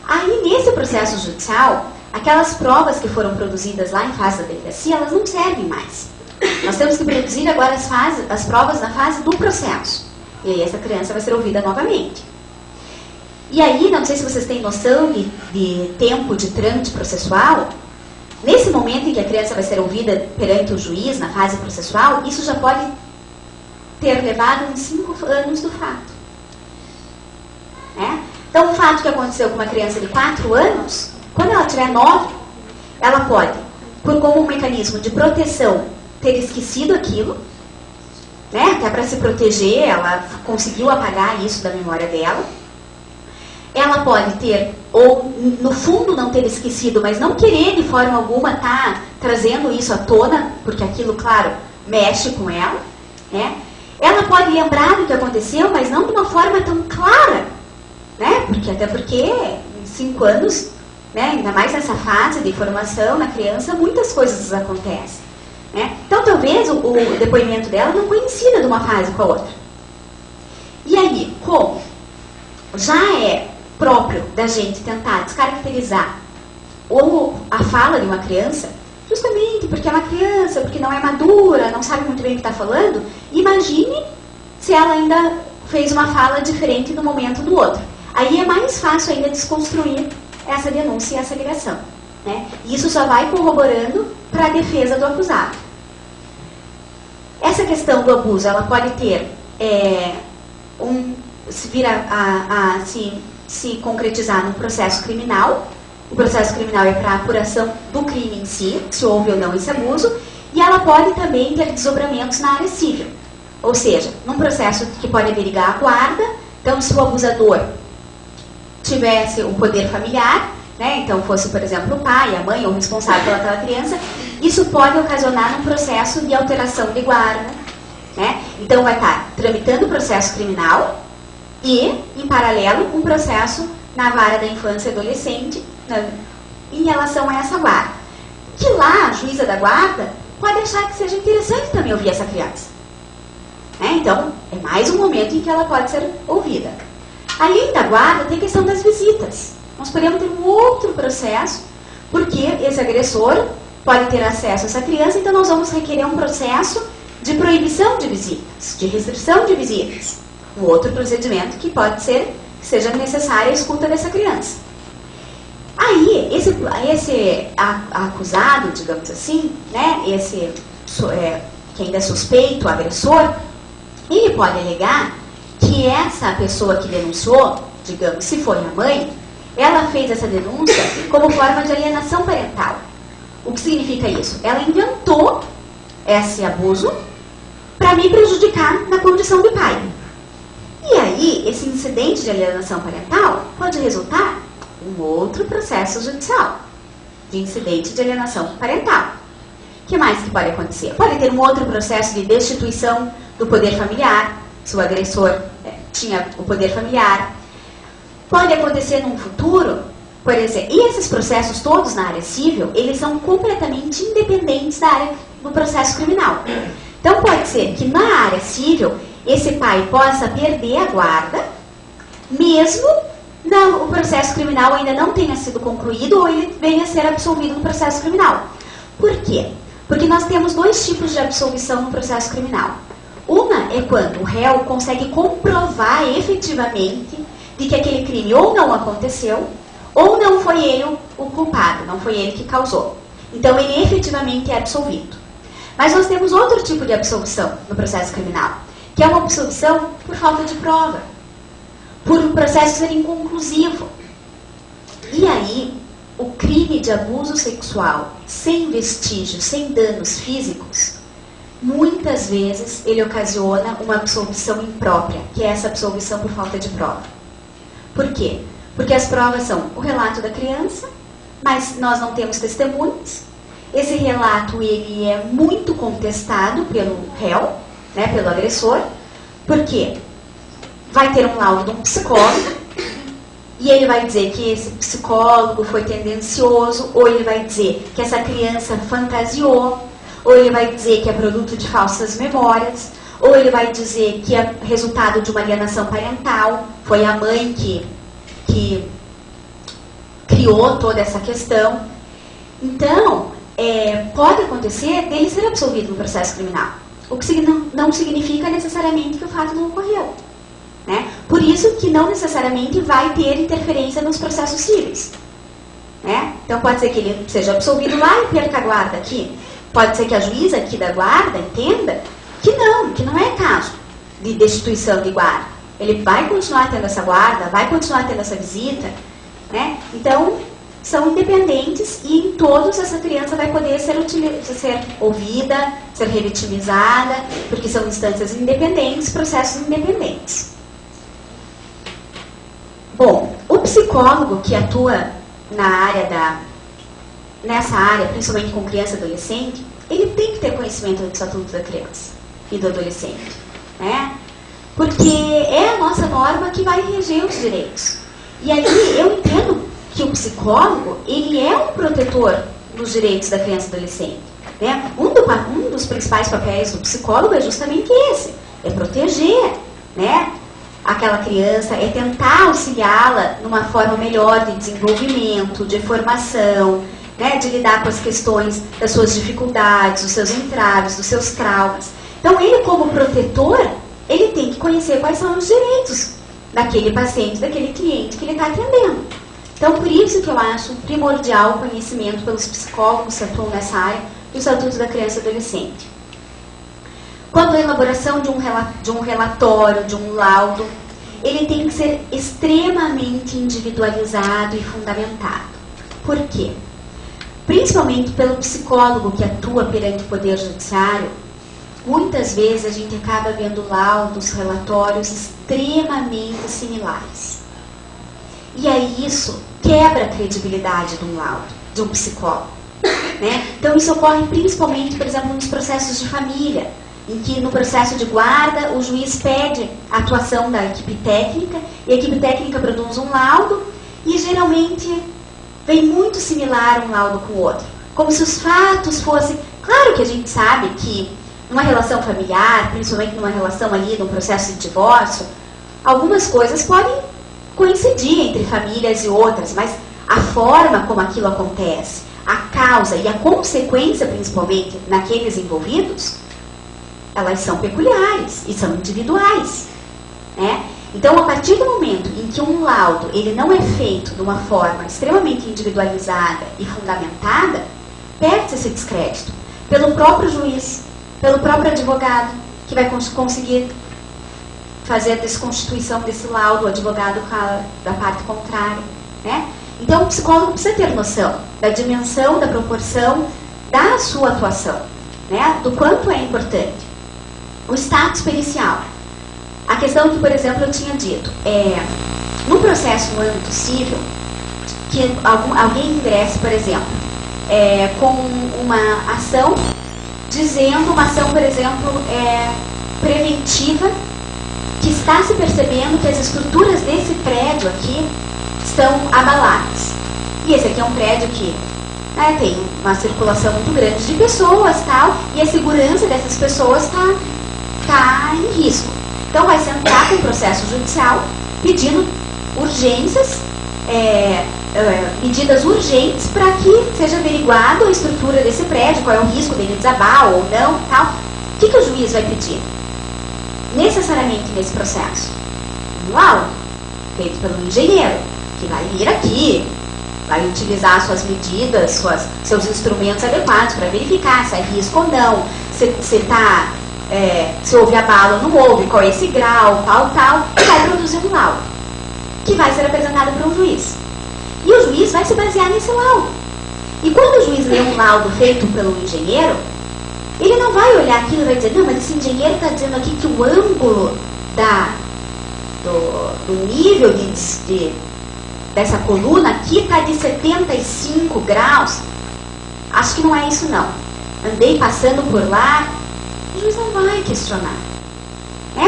[SPEAKER 1] Aí, nesse processo judicial, aquelas provas que foram produzidas lá em fase da delegacia, elas não servem mais. Nós temos que produzir agora as provas na fase do processo. E aí essa criança vai ser ouvida novamente. E aí, não sei se vocês têm noção de tempo de trâmite processual, nesse momento em que a criança vai ser ouvida perante o juiz, na fase processual, isso já pode ter levado uns 5 anos do fato. Né? Então, um fato que aconteceu com uma criança de 4 anos, quando ela tiver 9, ela pode, como um mecanismo de proteção, ter esquecido aquilo, né? Até para se proteger, ela conseguiu apagar isso da memória dela. Ela pode ter, ou no fundo não ter esquecido, mas não querer de forma alguma estar trazendo isso à tona, porque aquilo, claro, mexe com ela, né? Ela pode lembrar do que aconteceu, mas não de uma forma tão clara, né? Até porque em 5 anos, né, ainda mais nessa fase de formação na criança, muitas coisas acontecem, né? Então talvez o depoimento dela não coincida de uma fase com a outra. E aí, como já é próprio da gente tentar descaracterizar a fala de uma criança, justamente porque é uma criança, porque não é madura, não sabe muito bem o que está falando, imagine se ela ainda fez uma fala diferente no momento do outro. Aí é mais fácil ainda desconstruir essa denúncia e essa ligação, né? E isso só vai corroborando para a defesa do acusado. Essa questão do abuso, ela pode ter se concretizar no processo criminal. O processo criminal é para a apuração do crime em si, se houve ou não esse abuso, e ela pode também ter desdobramentos na área civil. Ou seja, num processo que pode averigar a guarda, então se o abusador tivesse um poder familiar, né, então fosse, por exemplo, o pai, a mãe ou o responsável pelaquela criança, isso pode ocasionar um processo de alteração de guarda, né? Então vai estar tramitando o processo criminal e, em paralelo, um processo na vara da infância e adolescente, né, em relação a essa guarda. Que lá, a juíza da guarda pode achar que seja interessante também ouvir essa criança, né? Então, é mais um momento em que ela pode ser ouvida. Além da guarda, tem a questão das visitas. Nós podemos ter um outro processo, porque esse agressor, pode ter acesso a essa criança, então nós vamos requerer um processo de proibição de visitas, de restrição de visitas. Um outro procedimento que pode ser que seja necessária a escuta dessa criança. Aí, esse acusado, digamos assim, né, que ainda é suspeito, o agressor, ele pode alegar que essa pessoa que denunciou, digamos, se foi a mãe, ela fez essa denúncia como forma de alienação parental. O que significa isso? Ela inventou esse abuso para me prejudicar na condição de pai. E aí, esse incidente de alienação parental pode resultar em um outro processo judicial de incidente de alienação parental. O que mais que pode acontecer? Pode ter um outro processo de destituição do poder familiar, se o agressor tinha o poder familiar. Pode acontecer num futuro, por exemplo, e esses processos todos na área civil, eles são completamente independentes da área do processo criminal. Então pode ser que na área civil, esse pai possa perder a guarda, mesmo o processo criminal ainda não tenha sido concluído ou ele venha a ser absolvido no processo criminal. Por quê? Porque nós temos dois tipos de absolvição no processo criminal. Uma é quando o réu consegue comprovar efetivamente de que aquele crime ou não aconteceu, ou não foi ele o culpado, não foi ele que causou. Então ele efetivamente é absolvido. Mas nós temos outro tipo de absolvição no processo criminal, que é uma absolvição por falta de prova, por um processo ser inconclusivo. E aí, o crime de abuso sexual, sem vestígios, sem danos físicos, muitas vezes ele ocasiona uma absolvição imprópria, que é essa absolvição por falta de prova. Por quê? Porque as provas são o relato da criança, mas nós não temos testemunhas. Esse relato ele é muito contestado pelo réu, né, pelo agressor. Por quê? Vai ter um laudo de um psicólogo, e ele vai dizer que esse psicólogo foi tendencioso, ou ele vai dizer que essa criança fantasiou, ou ele vai dizer que é produto de falsas memórias, ou ele vai dizer que é resultado de uma alienação parental, foi a mãe que criou toda essa questão. Então, pode acontecer dele ser absolvido no processo criminal, o que não significa necessariamente que o fato não ocorreu. Né? Por isso que não necessariamente vai ter interferência nos processos cíveis. Né? Então pode ser que ele seja absolvido lá e perca a guarda aqui. Pode ser que a juíza aqui da guarda entenda que não é caso de destituição de guarda. Ele vai continuar tendo essa guarda, vai continuar tendo essa visita. Né? Então, são independentes e em todos essa criança vai poder ser ouvida, ser revitimizada, porque são instâncias independentes, processos independentes. Bom, o psicólogo que atua nessa área, principalmente com criança e adolescente, ele tem que ter conhecimento do Estatuto da Criança e do Adolescente, né? Porque é a nossa norma que vai reger os direitos. E aí eu entendo que o psicólogo, ele é um protetor dos direitos da criança e adolescente. Né? Um dos principais papéis do psicólogo é justamente esse, é proteger, né, aquela criança, é tentar auxiliá-la numa forma melhor de desenvolvimento, de formação, né, de lidar com as questões das suas dificuldades, dos seus entraves, dos seus traumas. Então, ele como protetor, ele tem que conhecer quais são os direitos daquele paciente, daquele cliente que ele está atendendo. Então, por isso que eu acho primordial o conhecimento pelos psicólogos que atuam nessa área do Estatuto da Criança e Adolescente. Quando a elaboração de um relatório, de um laudo, ele tem que ser extremamente individualizado e fundamentado. Por quê? Principalmente pelo psicólogo que atua perante o Poder Judiciário, muitas vezes a gente acaba vendo laudos, relatórios extremamente similares. E aí isso quebra a credibilidade de um laudo, de um psicólogo. Né? Então isso ocorre principalmente, por exemplo, nos processos de família, em que no processo de guarda o juiz pede a atuação da equipe técnica, e a equipe técnica produz um laudo, e geralmente vem muito similar um laudo com o outro. Como se os fatos fossem... Claro que a gente sabe que numa relação familiar, principalmente numa relação ali, num processo de divórcio, algumas coisas podem coincidir entre famílias e outras, mas a forma como aquilo acontece, a causa e a consequência, principalmente naqueles envolvidos, elas são peculiares e são individuais, né? Então, a partir do momento em que um laudo ele não é feito de uma forma extremamente individualizada e fundamentada, perde-se esse descrédito pelo próprio juiz, pelo próprio advogado, que vai conseguir fazer a desconstituição desse laudo, o advogado da parte contrária, né? Então, o psicólogo precisa ter noção da dimensão, da proporção da sua atuação, né? Do quanto é importante. O status pericial. A questão que, por exemplo, eu tinha dito, no processo no âmbito civil, que alguém ingresse, por exemplo, com uma ação dizendo, uma ação, por exemplo, preventiva, que está se percebendo que as estruturas desse prédio aqui estão abaladas. E esse aqui é um prédio que tem uma circulação muito grande de pessoas, tal, e a segurança dessas pessoas está em risco. Então, vai se entrar com um processo judicial pedindo urgências, medidas urgentes para que seja averiguado a estrutura desse prédio, qual é o risco dele desabar ou não, tal. O que o juiz vai pedir? Necessariamente nesse processo? Um laudo feito pelo engenheiro, que vai vir aqui, vai utilizar suas medidas, seus instrumentos adequados para verificar se há risco ou não, se houve abalo ou não houve, qual é esse grau, tal, e vai produzir um laudo, que vai ser apresentado para um juiz. E o juiz vai se basear nesse laudo. E quando o juiz lê um laudo feito pelo engenheiro, ele não vai olhar aquilo e vai dizer, não, mas esse engenheiro está dizendo aqui que o ângulo do nível dessa coluna aqui está de 75 graus. Acho que não é isso não. Andei passando por lá. O juiz não vai questionar.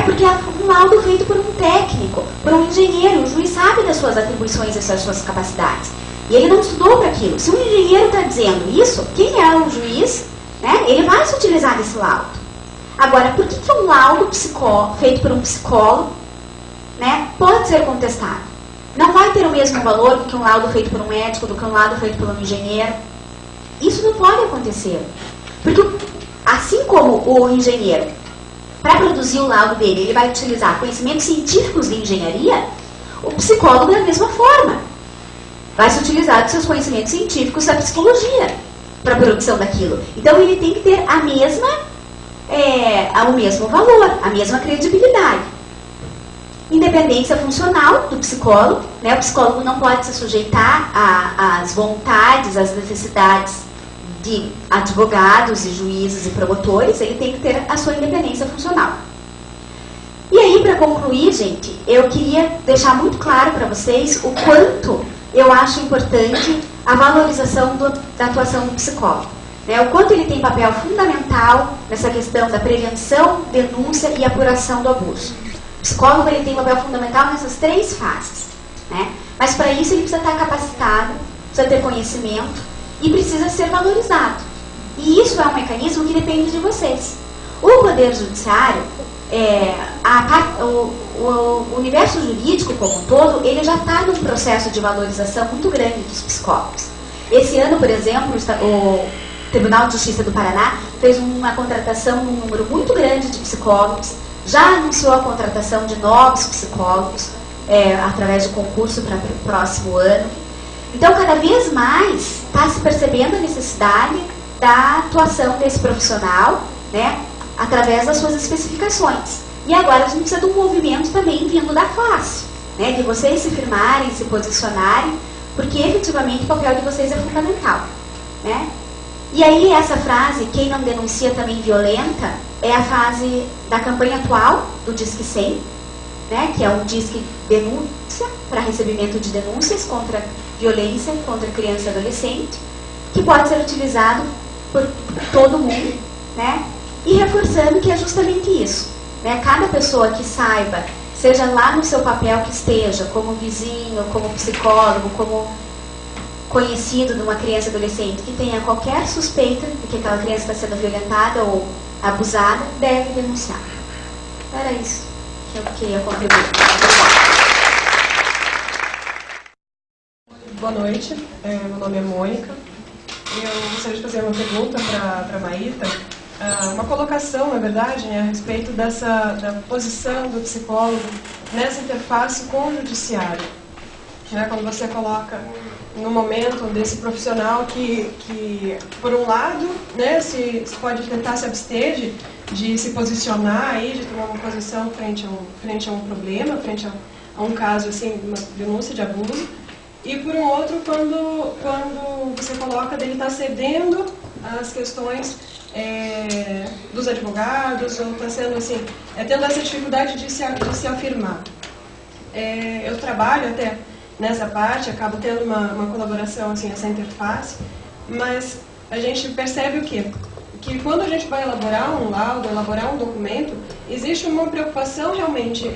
[SPEAKER 1] Porque é um laudo feito por um técnico, por um engenheiro. O juiz sabe das suas atribuições e das suas capacidades. E ele não estudou para aquilo. Se um engenheiro está dizendo isso, quem é o juiz, ele vai se utilizar desse laudo. Agora, por que um laudo feito por um psicólogo pode ser contestado? Não vai ter o mesmo valor do que um laudo feito por um médico, do que um laudo feito por um engenheiro. Isso não pode acontecer. Porque, assim como o engenheiro, para produzir o laudo dele, ele vai utilizar conhecimentos científicos de engenharia, o psicólogo da mesma forma. Vai se utilizar dos seus conhecimentos científicos da psicologia para a produção daquilo. Então, ele tem que ter o mesmo valor, a mesma credibilidade. Independência funcional do psicólogo, o psicólogo não pode se sujeitar às vontades, às necessidades de advogados e juízes e promotores, ele tem que ter a sua independência funcional. E aí, para concluir, gente, eu queria deixar muito claro para vocês o quanto eu acho importante a valorização da atuação do psicólogo. O quanto ele tem papel fundamental nessa questão da prevenção, denúncia e apuração do abuso. O psicólogo ele tem um papel fundamental nessas 3 fases. Mas para isso ele precisa estar capacitado, precisa ter conhecimento e precisa ser valorizado. E isso é um mecanismo que depende de vocês. O Poder Judiciário, o universo jurídico como um todo, ele já está num processo de valorização muito grande dos psicólogos. Esse ano, por exemplo, o Tribunal de Justiça do Paraná fez uma contratação de um número muito grande de psicólogos, já anunciou a contratação de novos psicólogos através de concurso para o próximo ano. Então, cada vez mais está se percebendo a necessidade da atuação desse profissional, através das suas especificações. E agora a gente precisa de um movimento também vindo da classe, de vocês se firmarem, se posicionarem, porque efetivamente o papel de vocês é fundamental. E aí essa frase, quem não denuncia também violenta, é a frase da campanha atual do Disque 100, que é um Disque Denúncia, para recebimento de denúncias contra violência contra criança e adolescente, que pode ser utilizado por todo mundo, e reforçando que é justamente isso. Cada pessoa que saiba, seja lá no seu papel que esteja, como vizinho, como psicólogo, como conhecido de uma criança e adolescente, que tenha qualquer suspeita de que aquela criança está sendo violentada ou abusada, deve denunciar. Era isso que eu queria contribuir.
[SPEAKER 2] Boa noite, meu nome é Mônica, eu gostaria de fazer uma pergunta para a Maíta, uma colocação, na verdade, né, a respeito da posição do psicólogo nessa interface com o judiciário. Né, quando você coloca no momento desse profissional que por um lado, né, se pode tentar se abster de se posicionar aí, de tomar uma posição frente a um problema, frente a um caso assim, de uma denúncia de abuso, e por um outro, quando você coloca dele estar cedendo às questões dos advogados, ou está sendo assim, tendo essa dificuldade de se afirmar. Eu trabalho até nessa parte, acabo tendo uma colaboração, assim, essa interface, mas a gente percebe o quê? Que quando a gente vai elaborar um laudo, elaborar um documento, existe uma preocupação realmente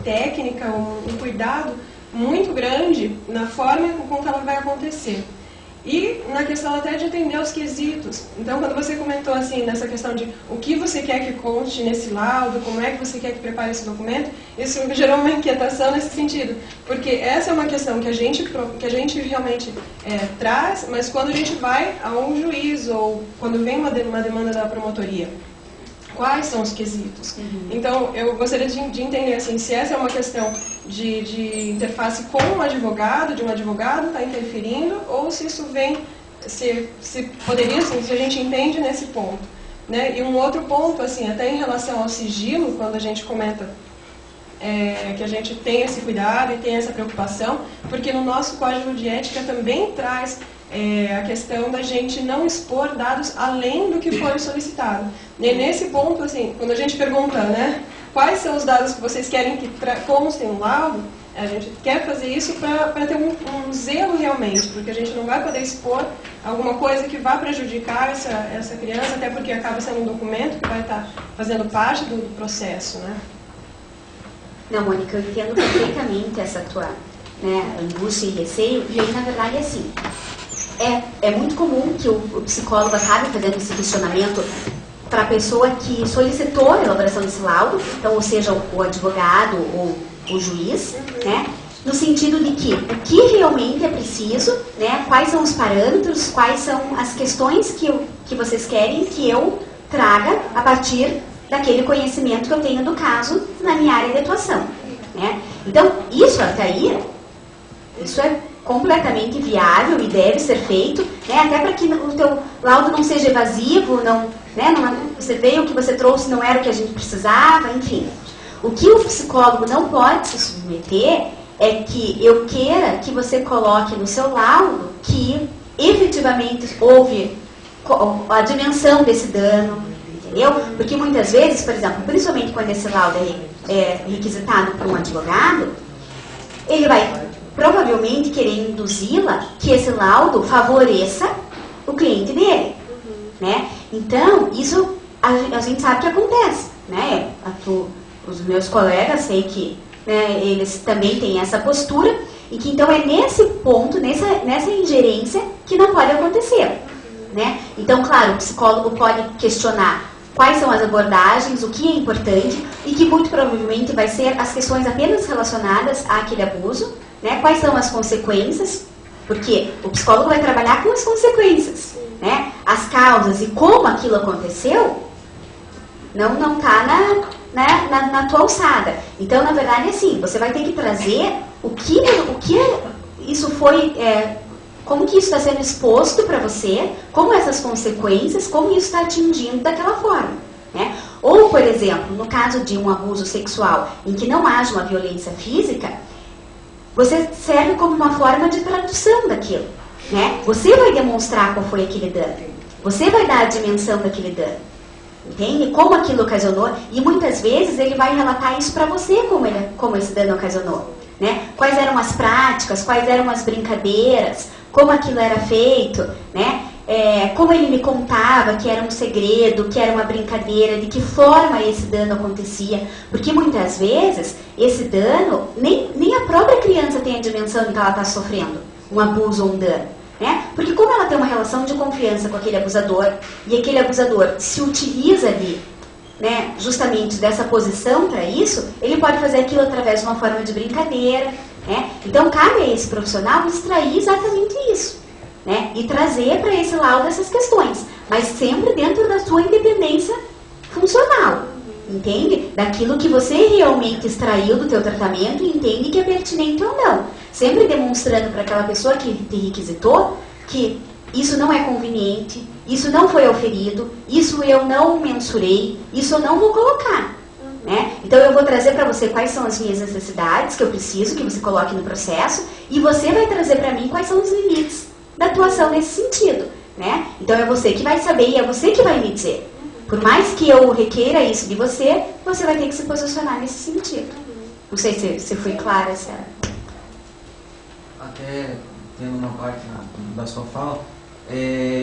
[SPEAKER 2] técnica, um cuidado muito grande na forma com que ela vai acontecer. E na questão até de entender os quesitos. Então, quando você comentou assim, nessa questão de o que você quer que conste nesse laudo, como é que você quer que prepare esse documento, isso gerou uma inquietação nesse sentido. Porque essa é uma questão que a gente realmente traz, mas quando a gente vai a um juiz ou quando vem uma demanda da promotoria, quais são os quesitos? Então, eu gostaria de entender assim, se essa é uma questão de interface com um advogado, de um advogado está interferindo, ou se isso vem, se poderia, assim, se a gente entende nesse ponto. Né? E um outro ponto, assim, até em relação ao sigilo, quando a gente comenta que a gente tem esse cuidado e tem essa preocupação, porque no nosso código de ética também traz a questão da gente não expor dados além do que foi solicitado. E nesse ponto, assim, quando a gente pergunta, né, quais são os dados que vocês querem que constem no laudo, a gente quer fazer isso para ter um zelo realmente, porque a gente não vai poder expor alguma coisa que vá prejudicar essa criança, até porque acaba sendo um documento que vai estar fazendo parte do processo, né?
[SPEAKER 1] Não, Mônica, eu entendo perfeitamente essa tua, né, angústia e receio, e aí, na verdade, é assim, é muito comum que o psicólogo acabe fazendo esse questionamento para a pessoa que solicitou a elaboração desse laudo, então, ou seja, o advogado ou o juiz, né, no sentido de que o que realmente é preciso, né, quais são os parâmetros, quais são as questões que vocês querem que eu traga a partir daquele conhecimento que eu tenho do caso na minha área de atuação. Né? Então, isso até aí, isso é completamente viável e deve ser feito, né? Até para que o teu laudo não seja evasivo, você veio, o que você trouxe não era o que a gente precisava, enfim. O que o psicólogo não pode se submeter é que eu queira que você coloque no seu laudo que efetivamente houve a dimensão desse dano, entendeu? Porque muitas vezes, por exemplo, principalmente quando esse laudo é requisitado por um advogado, ele vai provavelmente querer induzi-la que esse laudo favoreça o cliente dele, né? Então, isso a gente sabe que acontece, né? Os meus colegas, sei que, né, eles também têm essa postura, e que então é nesse ponto, nessa ingerência, que não pode acontecer, né? Então, claro, o psicólogo pode questionar quais são as abordagens, o que é importante, e que muito provavelmente vai ser as questões apenas relacionadas àquele abuso, né? Quais são as consequências, porque o psicólogo vai trabalhar com as consequências, né? As causas e como aquilo aconteceu não está na tua alçada. Então, na verdade, assim, você vai ter que trazer o que isso foi, como que isso está sendo exposto para você, como essas consequências, como isso está atingindo daquela forma, né? Ou, por exemplo, no caso de um abuso sexual em que não haja uma violência física, você serve como uma forma de tradução daquilo, né? Você vai demonstrar qual foi aquele dano, você vai dar a dimensão daquele dano, entende? Como aquilo ocasionou, e muitas vezes ele vai relatar isso para você, como esse dano ocasionou, né? Quais eram as práticas, quais eram as brincadeiras, como aquilo era feito, né? Como ele me contava que era um segredo, que era uma brincadeira, de que forma esse dano acontecia. Porque muitas vezes esse dano, nem a própria criança tem a dimensão de que ela está sofrendo um abuso ou um dano, né? Porque como ela tem uma relação de confiança com aquele abusador, e aquele abusador se utiliza ali, né, justamente dessa posição para isso, ele pode fazer aquilo através de uma forma de brincadeira, né? Então cabe a esse profissional extrair exatamente isso, né? E trazer para esse laudo essas questões, mas sempre dentro da sua independência funcional, entende? Daquilo que você realmente extraiu do teu tratamento e entende que é pertinente ou não. Sempre demonstrando para aquela pessoa que te requisitou que isso não é conveniente, isso não foi auferido, isso eu não mensurei, isso eu não vou colocar. Né? Então eu vou trazer para você quais são as minhas necessidades que eu preciso que você coloque no processo e você vai trazer para mim quais são os limites da atuação nesse sentido. Né? Então é você que vai saber e é você que vai me dizer. Por mais que eu requeira isso de você, você vai ter que se posicionar nesse sentido. Não sei se foi clara, Sarah.
[SPEAKER 3] Até tendo uma parte da sua fala,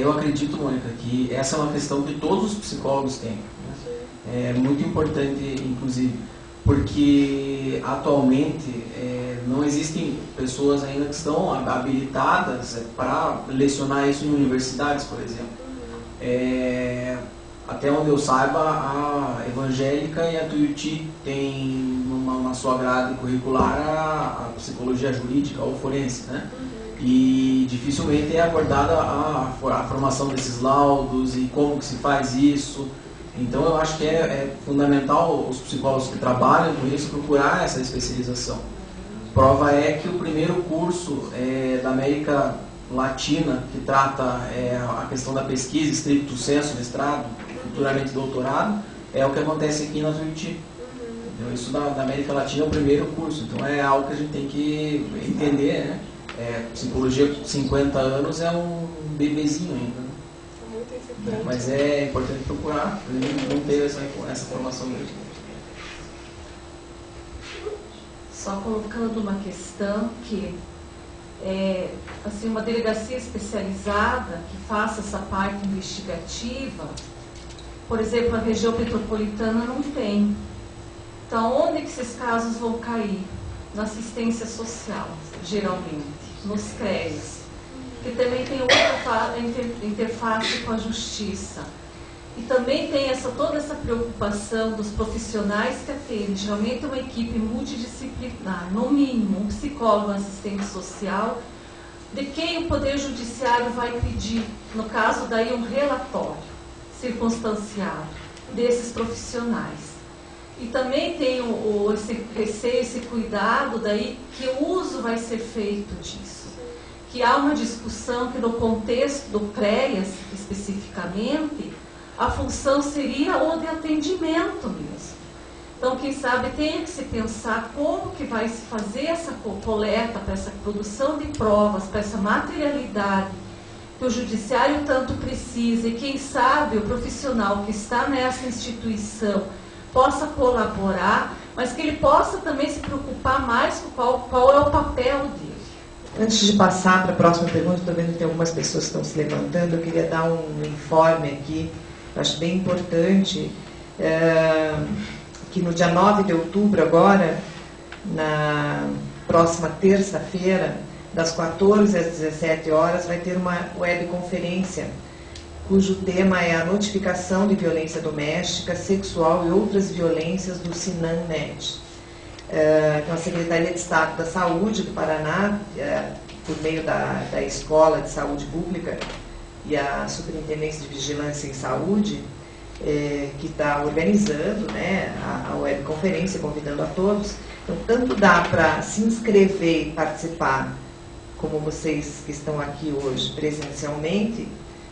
[SPEAKER 3] eu acredito, Mônica, que essa é uma questão que todos os psicólogos têm. É muito importante, inclusive, porque atualmente não existem pessoas ainda que estão habilitadas para lecionar isso em universidades, por exemplo. Até onde eu saiba, a evangélica e a Tuiuti têm na sua grade curricular a psicologia jurídica ou forense, né? E dificilmente é abordada a formação desses laudos e como que se faz isso. Então eu acho que é fundamental os psicólogos que trabalham com isso procurar essa especialização. Prova é que o primeiro curso da América Latina que trata a questão da pesquisa, stricto sensu, mestrado, futuramente doutorado, é o que acontece aqui na Tuiuti. Então, isso da América Latina é o primeiro curso, então é algo que a gente tem que entender, né? Psicologia com 50 anos é um bebezinho ainda. Mas é importante procurar, não ter essa formação mesmo.
[SPEAKER 4] Só colocando uma questão que assim, uma delegacia especializada que faça essa parte investigativa, por exemplo, a região metropolitana não tem. Então, onde que esses casos vão cair? Na assistência social, geralmente, nos CREAs, que também tem outra interface com a justiça. E também tem toda essa preocupação dos profissionais que atendem, geralmente uma equipe multidisciplinar, no mínimo um psicólogo, um assistente social, de quem o Poder Judiciário vai pedir, no caso daí um relatório circunstanciado desses profissionais. E também tem esse receio, esse cuidado daí que o uso vai ser feito disso. Que há uma discussão que no contexto do CREAS, especificamente, a função seria o de atendimento mesmo. Então, quem sabe tem que se pensar como que vai se fazer essa coleta, para essa produção de provas, para essa materialidade que o judiciário tanto precisa, e quem sabe o profissional que está nessa instituição possa colaborar, mas que ele possa também se preocupar mais com qual é o papel dele.
[SPEAKER 5] Antes de passar para a próxima pergunta, estou vendo que tem algumas pessoas que estão se levantando, eu queria dar um informe aqui, eu acho bem importante, que no dia 9 de outubro agora, na próxima terça-feira, das 14 às 17 horas, vai ter uma webconferência, cujo tema é a notificação de violência doméstica, sexual e outras violências do SINAM-NET. Então, a Secretaria de Estado da Saúde do Paraná, por meio da Escola de Saúde Pública e a Superintendência de Vigilância em Saúde, que está organizando, né, a webconferência, convidando a todos. Então, tanto dá para se inscrever e participar, como vocês que estão aqui hoje presencialmente,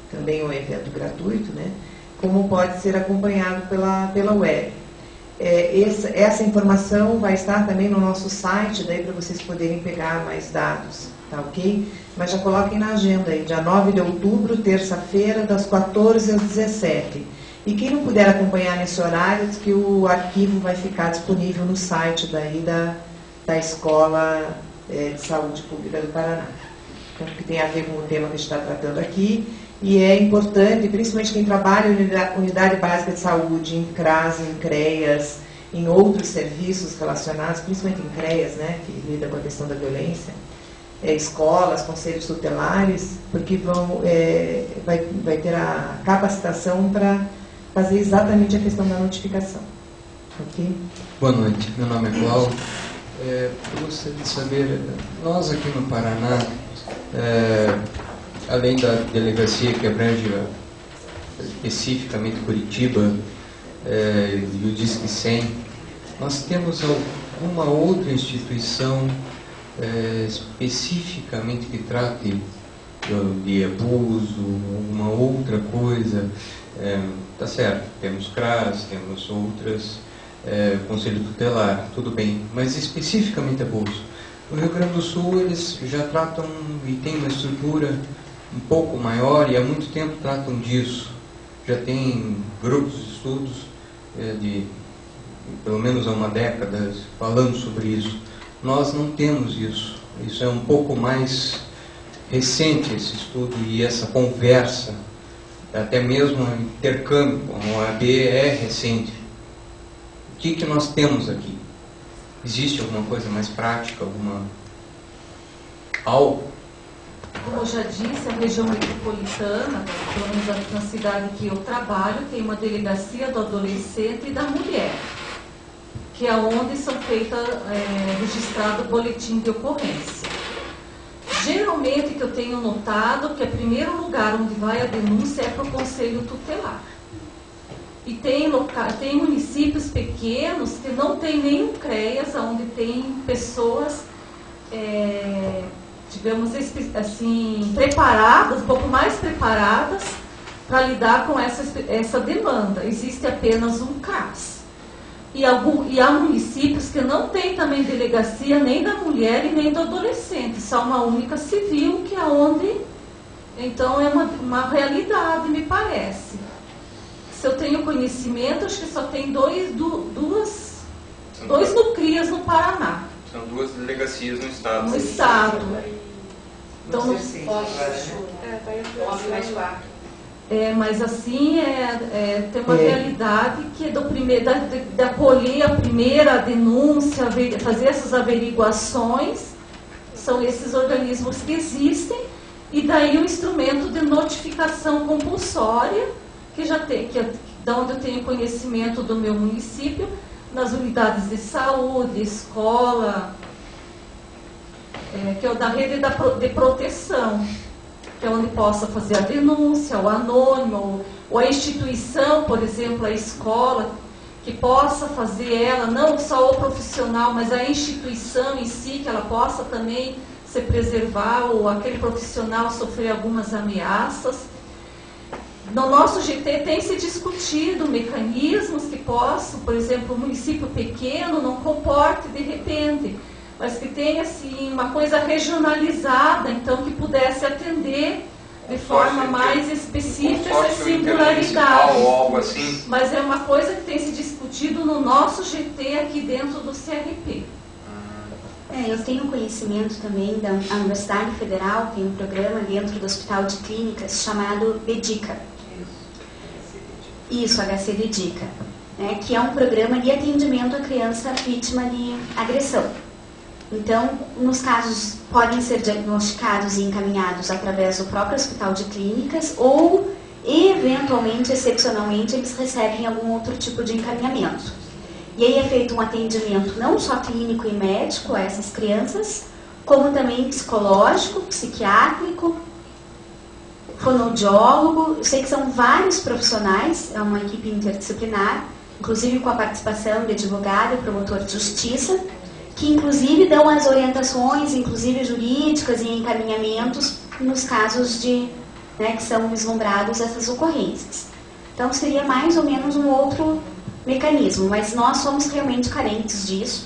[SPEAKER 5] também é um evento gratuito, né, como pode ser acompanhado pela web. Essa informação vai estar também no nosso site, daí para vocês poderem pegar mais dados, tá ok? Mas já coloquem na agenda aí, dia 9 de outubro, terça-feira, das 14 às 17. E quem não puder acompanhar nesse horário, diz que o arquivo vai ficar disponível no site daí da Escola de Saúde Pública do Paraná. Então, que tem a ver com o tema que a gente está tratando aqui. E é importante, principalmente quem trabalha em unidade básica de saúde, em CRAS, em CREAS, em outros serviços relacionados, principalmente em CREAS, né, que lida com a questão da violência, escolas, conselhos tutelares, porque vai ter a capacitação para fazer exatamente a questão da notificação. Ok?
[SPEAKER 6] Boa noite, meu nome é Cláudio. Eu gostaria de saber, nós aqui no Paraná além da delegacia que abrange especificamente Curitiba e o Disque 100, nós temos alguma outra instituição especificamente que trate de abuso, alguma outra coisa? Tá certo, temos CRAS, temos outras, Conselho Tutelar, tudo bem, mas especificamente abuso. No Rio Grande do Sul eles já tratam e tem uma estrutura um pouco maior e há muito tempo tratam disso. Já tem grupos de estudos de pelo menos há uma década falando sobre isso. Nós não temos isso. Isso é um pouco mais recente, esse estudo e essa conversa, até mesmo o intercâmbio com a OAB é recente. O que nós temos aqui? Existe alguma coisa mais prática, algo?
[SPEAKER 4] Como eu já disse, a região metropolitana, pelo menos na cidade que eu trabalho, tem uma delegacia do adolescente e da mulher, que é onde são feitas, registrado o boletim de ocorrência. Geralmente, que eu tenho notado que o primeiro lugar onde vai a denúncia é para o Conselho Tutelar. E tem municípios pequenos que não tem nenhum CREAS, onde tem pessoas, digamos assim, preparadas, um pouco mais preparadas para lidar com essa demanda. Existe apenas um CRAS. E há municípios que não tem também delegacia nem da mulher e nem do adolescente, só uma única civil, que é onde, então, é uma realidade, me parece. Se eu tenho conhecimento, acho que só tem dois NUCRIAS no Paraná.
[SPEAKER 7] São 2 delegacias no estado.
[SPEAKER 4] No estado. Então, mas assim, tem uma realidade que de acolher a primeira denúncia, fazer essas averiguações, são esses organismos que existem, e daí o instrumento de notificação compulsória, da onde eu tenho conhecimento do meu município, nas unidades de saúde, escola, que é o da rede de proteção, que é onde possa fazer a denúncia, o anônimo, ou a instituição, por exemplo, a escola, que possa fazer ela, não só o profissional, mas a instituição em si, que ela possa também se preservar, ou aquele profissional sofrer algumas ameaças. No nosso GT tem se discutido mecanismos que possam, por exemplo, um município pequeno não comporte de repente, mas que tenha assim, uma coisa regionalizada, então que pudesse atender de forma mais específica essas singularidades.
[SPEAKER 7] Ou algo assim.
[SPEAKER 4] Mas é uma coisa que tem se discutido no nosso GT aqui dentro do CRP.
[SPEAKER 1] Eu tenho conhecimento também da Universidade Federal, tem um programa dentro do Hospital de Clínicas chamado BEDICA. Isso, HC-BEDICA, que é um programa de atendimento à criança vítima de agressão. Então, nos casos, podem ser diagnosticados e encaminhados através do próprio Hospital de Clínicas ou, eventualmente, excepcionalmente, eles recebem algum outro tipo de encaminhamento. E aí é feito um atendimento não só clínico e médico a essas crianças, como também psicológico, psiquiátrico, fonoaudiólogo. Eu sei que são vários profissionais, é uma equipe interdisciplinar, inclusive com a participação de advogado e promotor de justiça, que inclusive dão as orientações, inclusive jurídicas e encaminhamentos nos casos que são vislumbrados essas ocorrências. Então seria mais ou menos um outro mecanismo, mas nós somos realmente carentes disso,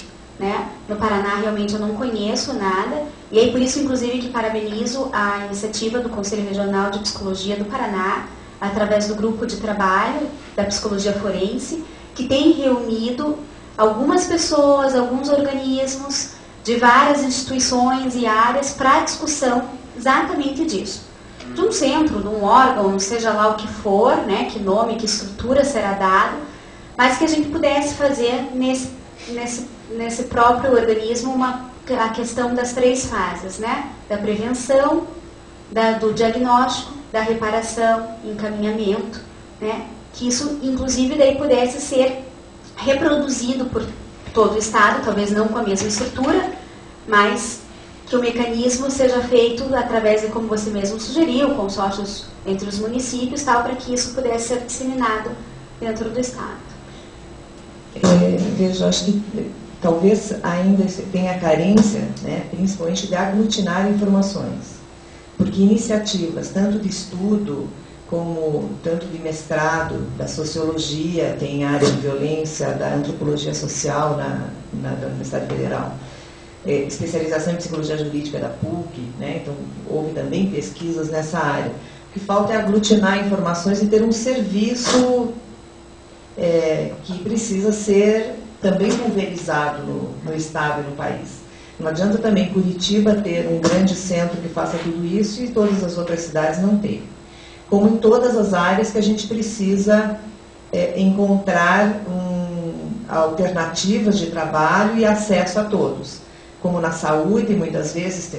[SPEAKER 1] No Paraná realmente eu não conheço nada, e aí por isso inclusive que parabenizo a iniciativa do Conselho Regional de Psicologia do Paraná, através do grupo de trabalho da psicologia forense, que tem reunido algumas pessoas, alguns organismos de várias instituições e áreas para discussão exatamente disso. De um centro, de um órgão, seja lá o que for, que nome, que estrutura será dado, mas que a gente pudesse fazer nesse próprio organismo a questão das 3 fases, da prevenção, do diagnóstico, da reparação, encaminhamento, que isso inclusive daí pudesse ser reproduzido por todo o Estado, talvez não com a mesma estrutura, mas que o mecanismo seja feito através de, como você mesmo sugeriu, consórcios entre os municípios, tal, para que isso pudesse ser disseminado dentro do Estado.
[SPEAKER 5] Veja, acho que talvez ainda tenha carência, né, principalmente de aglutinar informações, porque iniciativas, tanto de estudo, como tanto de mestrado, da sociologia, tem área de violência, da antropologia social da Universidade Federal, especialização em psicologia jurídica da PUC, né, então houve também pesquisas nessa área. O que falta é aglutinar informações e ter um serviço que precisa ser também pulverizado no Estado e no país. Não adianta também Curitiba ter um grande centro que faça tudo isso e todas as outras cidades não terem. Como em todas as áreas que a gente precisa encontrar alternativas de trabalho e acesso a todos. Como na saúde, muitas vezes,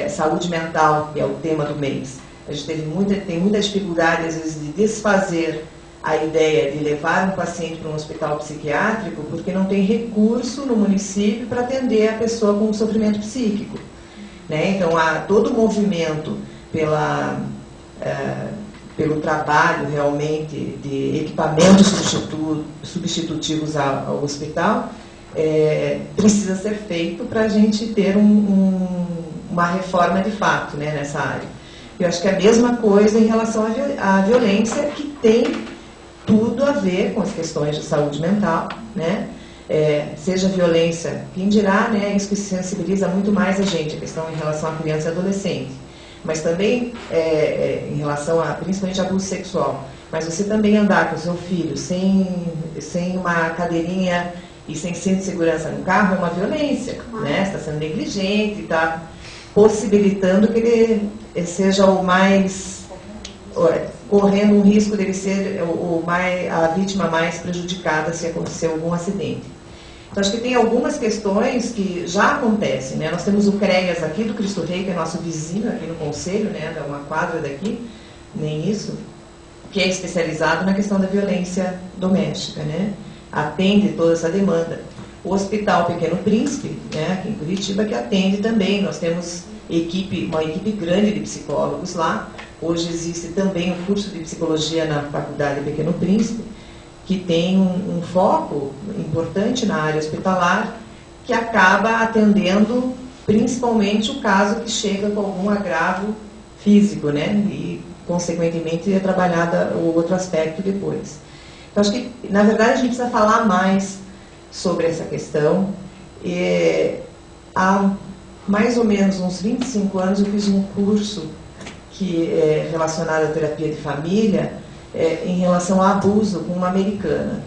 [SPEAKER 5] saúde mental, que é o tema do mês. A gente tem muita dificuldade, às vezes, de desfazer a ideia de levar um paciente para um hospital psiquiátrico porque não tem recurso no município para atender a pessoa com sofrimento psíquico, né? Então, há todo o movimento pelo trabalho realmente de equipamentos substitutivos ao hospital, precisa ser feito para a gente ter uma reforma de fato, né, nessa área. Eu acho que é a mesma coisa em relação à violência, que tem tudo a ver com as questões de saúde mental, né? Seja violência, quem dirá, né? Isso que sensibiliza muito mais a gente, a questão em relação à criança e adolescente, mas também em relação principalmente a abuso sexual. Mas você também andar com o seu filho sem uma cadeirinha e sem cinto de segurança no carro é uma violência, né? Está sendo negligente, está possibilitando que ele seja o mais correndo um risco dele ser a vítima mais prejudicada se acontecer algum acidente. Então, acho que tem algumas questões que já acontecem, né? Nós temos o CREAS aqui do Cristo Rei, que é nosso vizinho aqui no Conselho, né? Dá uma quadra daqui, nem isso, que é especializado na questão da violência doméstica, né? Atende toda essa demanda. O Hospital Pequeno Príncipe, né? Aqui em Curitiba, que atende também. Nós temos uma equipe grande de psicólogos lá. Hoje existe também um curso de psicologia na Faculdade Pequeno Príncipe, que tem um foco importante na área hospitalar, que acaba atendendo principalmente o caso que chega com algum agravo físico, né? E, consequentemente, é trabalhado o outro aspecto depois. Então, acho que, na verdade, a gente precisa falar mais sobre essa questão. Há mais ou menos uns 25 anos eu fiz um curso que é relacionado à terapia de família, em relação ao abuso com uma americana.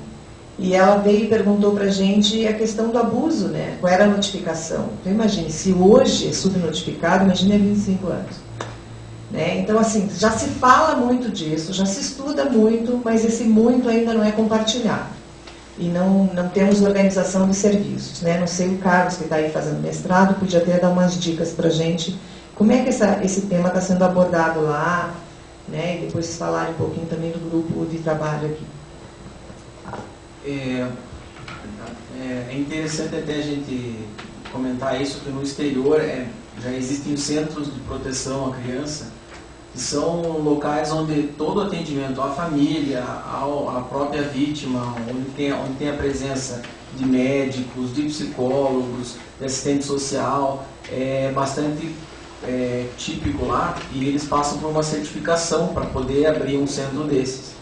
[SPEAKER 5] E ela veio e perguntou para a gente a questão do abuso, né? Qual era a notificação. Então, imagine, se hoje é subnotificado, imagine há 25 anos. Né? Então, assim, já se fala muito disso, já se estuda muito, mas esse muito ainda não é compartilhado. E não temos organização de serviços, né? Não sei, o Carlos, que está aí fazendo mestrado, podia até dar umas dicas para a gente, como é que esse tema está sendo abordado lá, né? E depois falar um pouquinho também do grupo de trabalho aqui.
[SPEAKER 3] É interessante até a gente comentar isso, que no exterior já existem centros de proteção à criança, que são locais onde todo atendimento à família, à própria vítima, onde tem a presença de médicos, de psicólogos, de assistente social, é bastante típico lá, e eles passam por uma certificação para poder abrir um centro desses.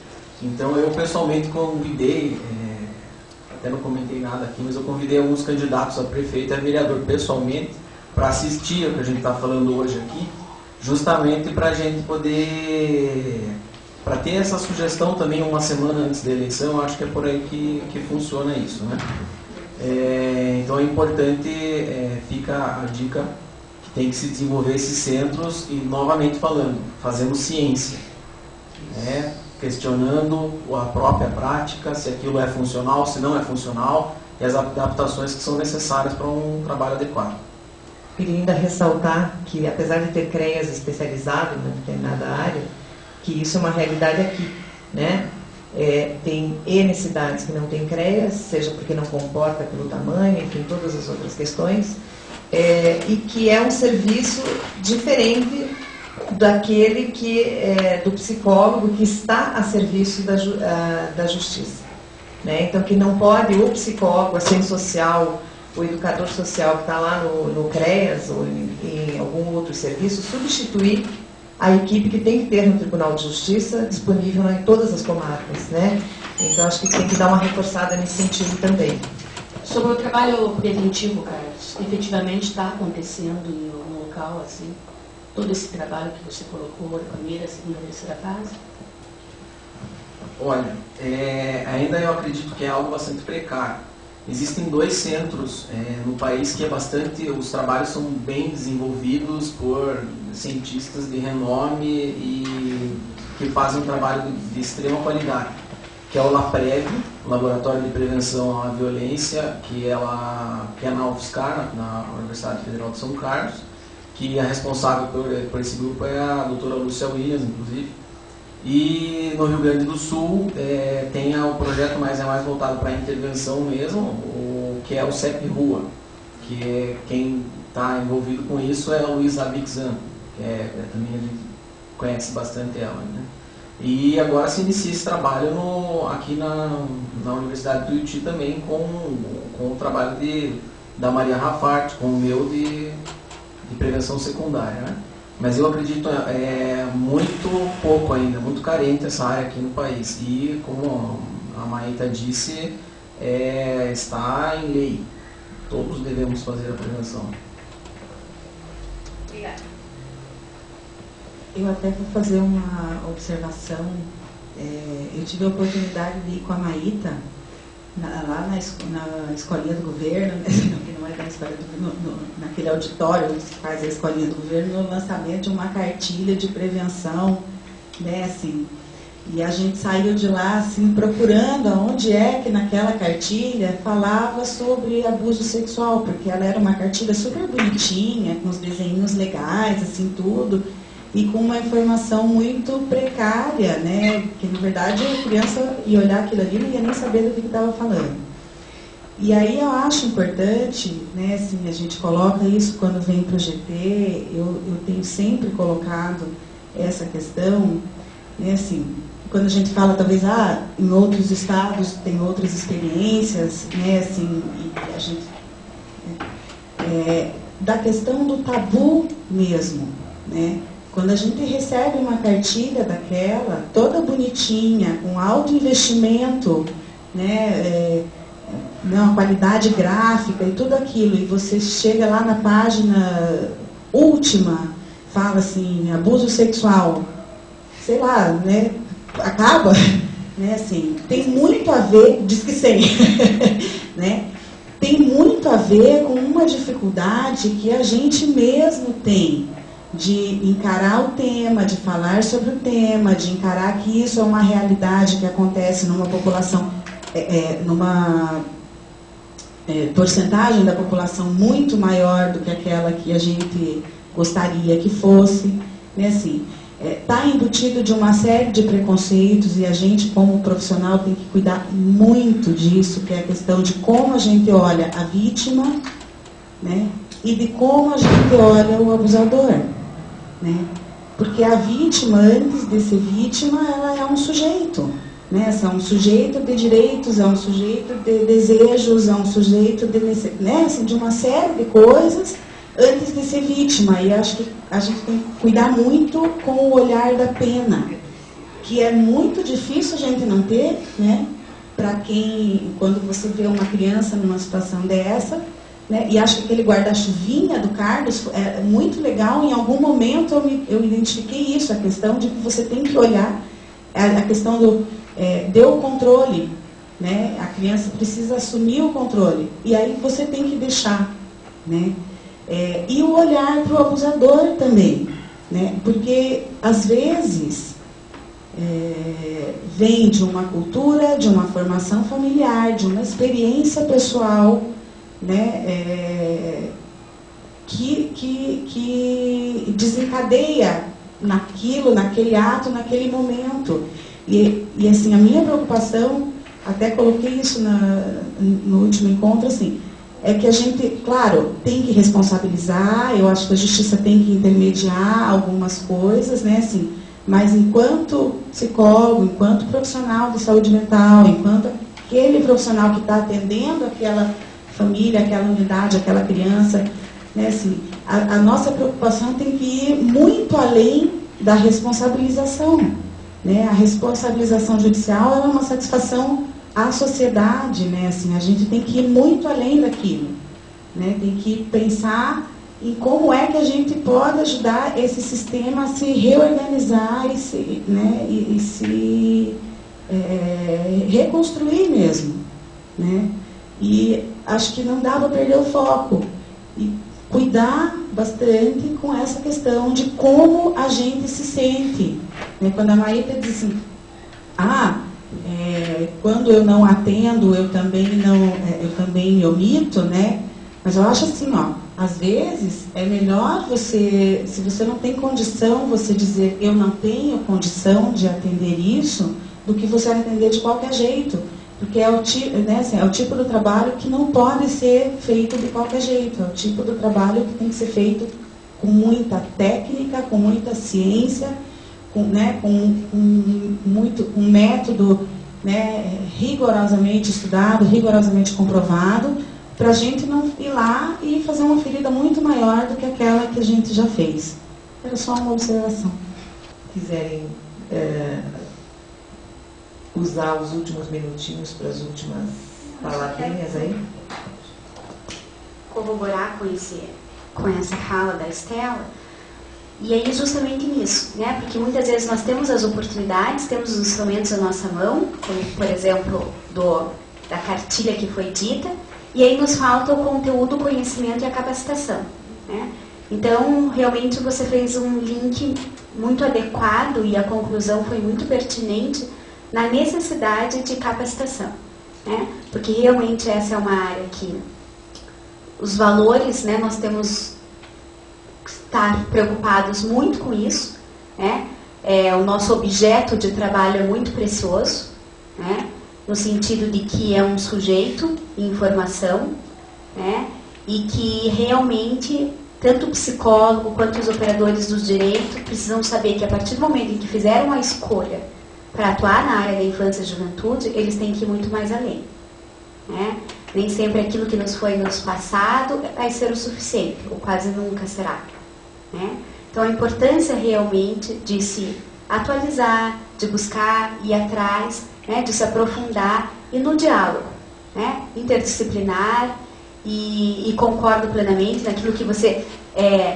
[SPEAKER 3] Então eu pessoalmente convidei, até não comentei nada aqui, mas eu convidei alguns candidatos a prefeito e a vereador pessoalmente para assistir o que a gente está falando hoje aqui, justamente para a gente poder, para ter essa sugestão também uma semana antes da eleição. Eu acho que é por aí que funciona isso, né? Então é importante, fica a dica, que tem que se desenvolver esses centros e, novamente falando, fazendo ciência, né? Questionando a própria prática, se aquilo é funcional, se não é funcional, e as adaptações que são necessárias para um trabalho adequado.
[SPEAKER 5] Queria ainda ressaltar que, apesar de ter CREAS especializado em determinada área, que isso é uma realidade aqui, né? Tem N cidades que não tem CREAS, seja porque não comporta pelo tamanho, enfim, todas as outras questões, e que é um serviço diferente daquele do psicólogo que está a serviço da justiça, né? Então, que não pode o psicólogo, a assistente social, o educador social que está lá no CREAS ou em algum outro serviço, substituir a equipe que tem que ter no Tribunal de Justiça disponível em todas as comarcas, né? Então, acho que tem que dar uma reforçada nesse sentido também.
[SPEAKER 8] Sobre o trabalho preventivo, Carlos, efetivamente está acontecendo no local, assim, todo esse trabalho que você colocou, a primeira, a segunda, a terceira fase?
[SPEAKER 3] Olha, ainda eu acredito que é algo bastante precário. Existem 2 centros no país que os trabalhos são bem desenvolvidos por cientistas de renome e que fazem um trabalho de extrema qualidade, que é o LAPREV, o Laboratório de Prevenção à Violência, que é na UFSCar, na Universidade Federal de São Carlos, que a responsável por esse grupo é a doutora Lúcia Williams, inclusive. E no Rio Grande do Sul tem o projeto, mas é mais voltado para a intervenção mesmo, que é o CEP Rua, que quem está envolvido com isso é a Luísa Abixan, que também a gente conhece bastante ela, né? E agora se inicia esse trabalho aqui na Universidade do Tuiuti também com o trabalho da Maria Rafart, com o meu de prevenção secundária, né? Mas eu acredito muito pouco ainda, muito carente essa área aqui no país. E, como a Maíta disse, está em lei. Todos devemos fazer a prevenção.
[SPEAKER 1] Obrigada.
[SPEAKER 9] Eu até vou fazer uma observação. Eu tive a oportunidade de ir com a Maíta lá na escolinha do governo, né? Que não é da escola naquele auditório onde se faz a escolinha do governo, no lançamento de uma cartilha de prevenção, né, assim, e a gente saiu de lá assim procurando aonde é que naquela cartilha falava sobre abuso sexual, porque ela era uma cartilha super bonitinha, com os desenhos legais, assim, tudo, e com uma informação muito precária, né? Que na verdade a criança ia olhar aquilo ali e não ia nem saber do que estava falando. E aí eu acho importante, né, assim, a gente coloca isso quando vem para o GT, eu tenho sempre colocado essa questão, né, assim, quando a gente fala talvez, em outros estados tem outras experiências, né, assim, e a gente, da questão do tabu mesmo, né? Quando a gente recebe uma cartilha daquela, toda bonitinha, com alto investimento, né, uma qualidade gráfica e tudo aquilo, e você chega lá na página última, fala assim, abuso sexual, sei lá, né, acaba, né, assim, tem muito a ver, diz que sim, né, tem muito a ver com uma dificuldade que a gente mesmo tem, de encarar o tema, de falar sobre o tema, de encarar que isso é uma realidade que acontece numa população, numa porcentagem da população muito maior do que aquela que a gente gostaria que fosse, né, assim, está embutido de uma série de preconceitos e a gente, como profissional, tem que cuidar muito disso, que é a questão de como a gente olha a vítima, né, e de como a gente olha o abusador. Né? Porque a vítima, antes de ser vítima, ela é um sujeito, né? É um sujeito de direitos, é um sujeito de desejos, é um sujeito né? Assim, de uma série de coisas antes de ser vítima. E acho que a gente tem que cuidar muito com o olhar da pena, que é muito difícil a gente não ter, né? Para quem, quando você vê uma criança numa situação dessa, né, e acho que aquele guarda-chuvinha do Carlos é muito legal. Em algum momento eu identifiquei isso, a questão de que você tem que olhar a questão do deu o controle, né, a criança precisa assumir o controle, e aí você tem que deixar, né, e o olhar para o abusador também, né, porque às vezes vem de uma cultura, de uma formação familiar, de uma experiência pessoal, né, que desencadeia naquele ato, naquele momento. E assim, a minha preocupação, até coloquei isso no último encontro, assim, é que a gente, claro, tem que responsabilizar, eu acho que a justiça tem que intermediar algumas coisas, né, assim, mas enquanto psicólogo, enquanto profissional de saúde mental, enquanto aquele profissional que está atendendo aquela família, aquela unidade, aquela criança, né, assim, a nossa preocupação tem que ir muito além da responsabilização, né? A responsabilização judicial é uma satisfação à sociedade, né? Assim, a gente tem que ir muito além daquilo, né? Tem que pensar em como é que a gente pode ajudar esse sistema a se reorganizar e se, né, e se reconstruir mesmo, né? E acho que não dá para perder o foco e cuidar bastante com essa questão de como a gente se sente, né? Quando a Maíta diz assim, quando eu não atendo, eu também me omito, né? Mas eu acho assim, ó, às vezes é melhor você, se você não tem condição, você dizer eu não tenho condição de atender isso, do que você atender de qualquer jeito. Porque é o tipo do trabalho que não pode ser feito de qualquer jeito. É o tipo do trabalho que tem que ser feito com muita técnica, com muita ciência, com um método, né, rigorosamente estudado, rigorosamente comprovado, para a gente não ir lá e fazer uma ferida muito maior do que aquela que a gente já fez. Era só uma observação.
[SPEAKER 5] Quiserem usar os últimos minutinhos para as últimas palavrinhas aí?
[SPEAKER 1] Corroborar com essa fala da Estela, e aí justamente nisso, né? Porque muitas vezes nós temos as oportunidades, temos os instrumentos à nossa mão, como por exemplo da cartilha que foi dita, e aí nos falta o conteúdo, o conhecimento e a capacitação, né? Então, realmente você fez um link muito adequado e a conclusão foi muito pertinente na necessidade de capacitação, né? Porque realmente essa é uma área que os valores, né, nós temos que estar preocupados muito com isso, né? O nosso objeto de trabalho é muito precioso, né? No sentido de que é um sujeito em formação, né? E que realmente tanto o psicólogo quanto os operadores do direito precisam saber que a partir do momento em que fizeram a escolha para atuar na área da infância e juventude, eles têm que ir muito mais além, né? Nem sempre aquilo que nos foi nos passado vai ser o suficiente, ou quase nunca será, né? Então a importância realmente de se atualizar, de buscar, ir atrás, né, de se aprofundar e no diálogo, né, interdisciplinar, e concordo plenamente naquilo que você...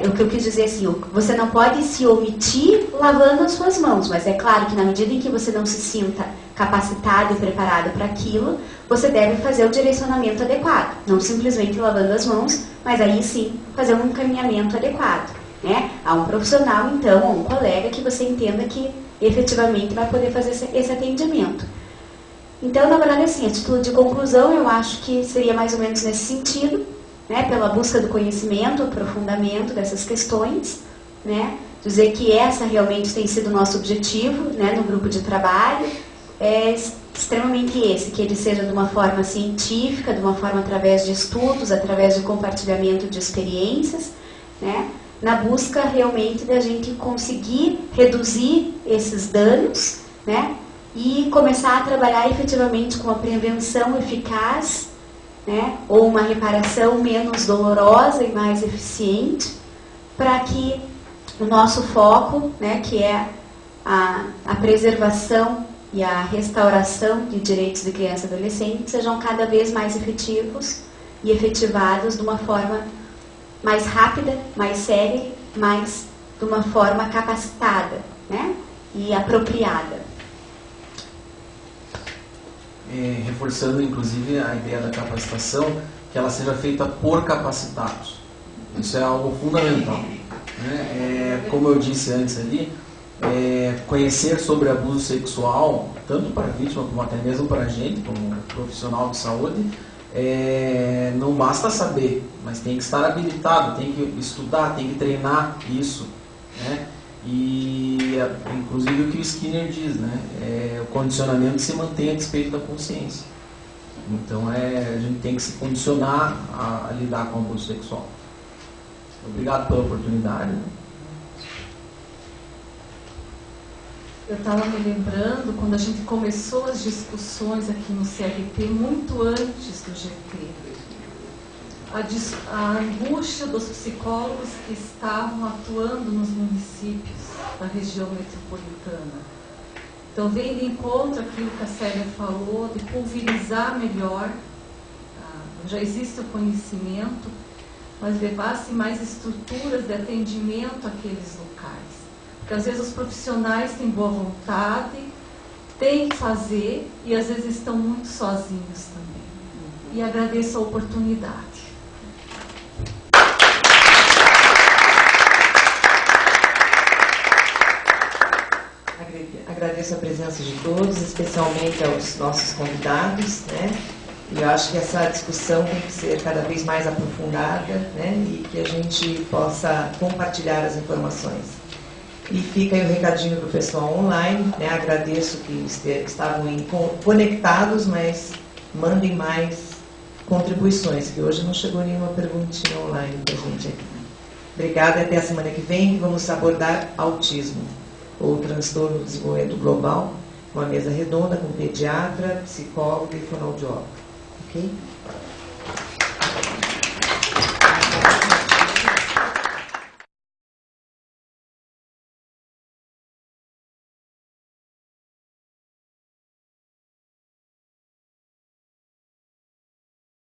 [SPEAKER 1] o que eu quis dizer assim, você não pode se omitir lavando as suas mãos, mas é claro que na medida em que você não se sinta capacitado e preparado para aquilo, você deve fazer o direcionamento adequado, não simplesmente lavando as mãos, mas aí sim fazer um encaminhamento adequado, né, a um profissional então, ou um colega que você entenda que efetivamente vai poder fazer esse atendimento. Então, na verdade, assim, a título de conclusão, eu acho que seria mais ou menos nesse sentido, né, pela busca do conhecimento, aprofundamento dessas questões, né, dizer que essa realmente tem sido o nosso objetivo, né, no grupo de trabalho, é extremamente esse, que ele seja de uma forma científica, de uma forma através de estudos, através de compartilhamento de experiências, né, na busca realmente da gente conseguir reduzir esses danos, né, e começar a trabalhar efetivamente com a prevenção eficaz, né, ou uma reparação menos dolorosa e mais eficiente, para que o nosso foco, né, que é a preservação e a restauração de direitos de criança e adolescente, sejam cada vez mais efetivos e efetivados de uma forma mais rápida, mais séria, mas de uma forma capacitada, né, e apropriada.
[SPEAKER 3] Reforçando inclusive a ideia da capacitação, que ela seja feita por capacitados. Isso é algo fundamental, né? Como eu disse antes ali, conhecer sobre abuso sexual, tanto para a vítima como até mesmo para a gente, como profissional de saúde, não basta saber, mas tem que estar habilitado, tem que estudar, tem que treinar isso, né? E inclusive o que o Skinner diz, né? O condicionamento se mantém a despeito da consciência. Então a gente tem que se condicionar a lidar com o abuso sexual. Obrigado pela oportunidade.
[SPEAKER 4] Eu estava me lembrando quando a gente começou as discussões aqui no CRP, muito antes do GT. A angústia dos psicólogos que estavam atuando nos municípios da região metropolitana. Então, vem de encontro aquilo que a Célia falou, de pulverizar melhor, já existe o conhecimento, mas levar-se mais estruturas de atendimento àqueles locais. Porque às vezes os profissionais têm boa vontade, têm que fazer e às vezes estão muito sozinhos também. E agradeço a oportunidade.
[SPEAKER 5] Agradeço a presença de todos, especialmente aos nossos convidados, né? E eu acho que essa discussão tem que ser cada vez mais aprofundada, né? E que a gente possa compartilhar as informações. E fica aí o recadinho para o pessoal online, né? Agradeço que estavam conectados, mas mandem mais contribuições, que hoje não chegou nenhuma perguntinha online para a gente aqui. Obrigada, até a semana que vem, que vamos abordar autismo, ou transtorno do desenvolvimento global, uma mesa redonda com pediatra, psicólogo e fonoaudiólogo. Ok?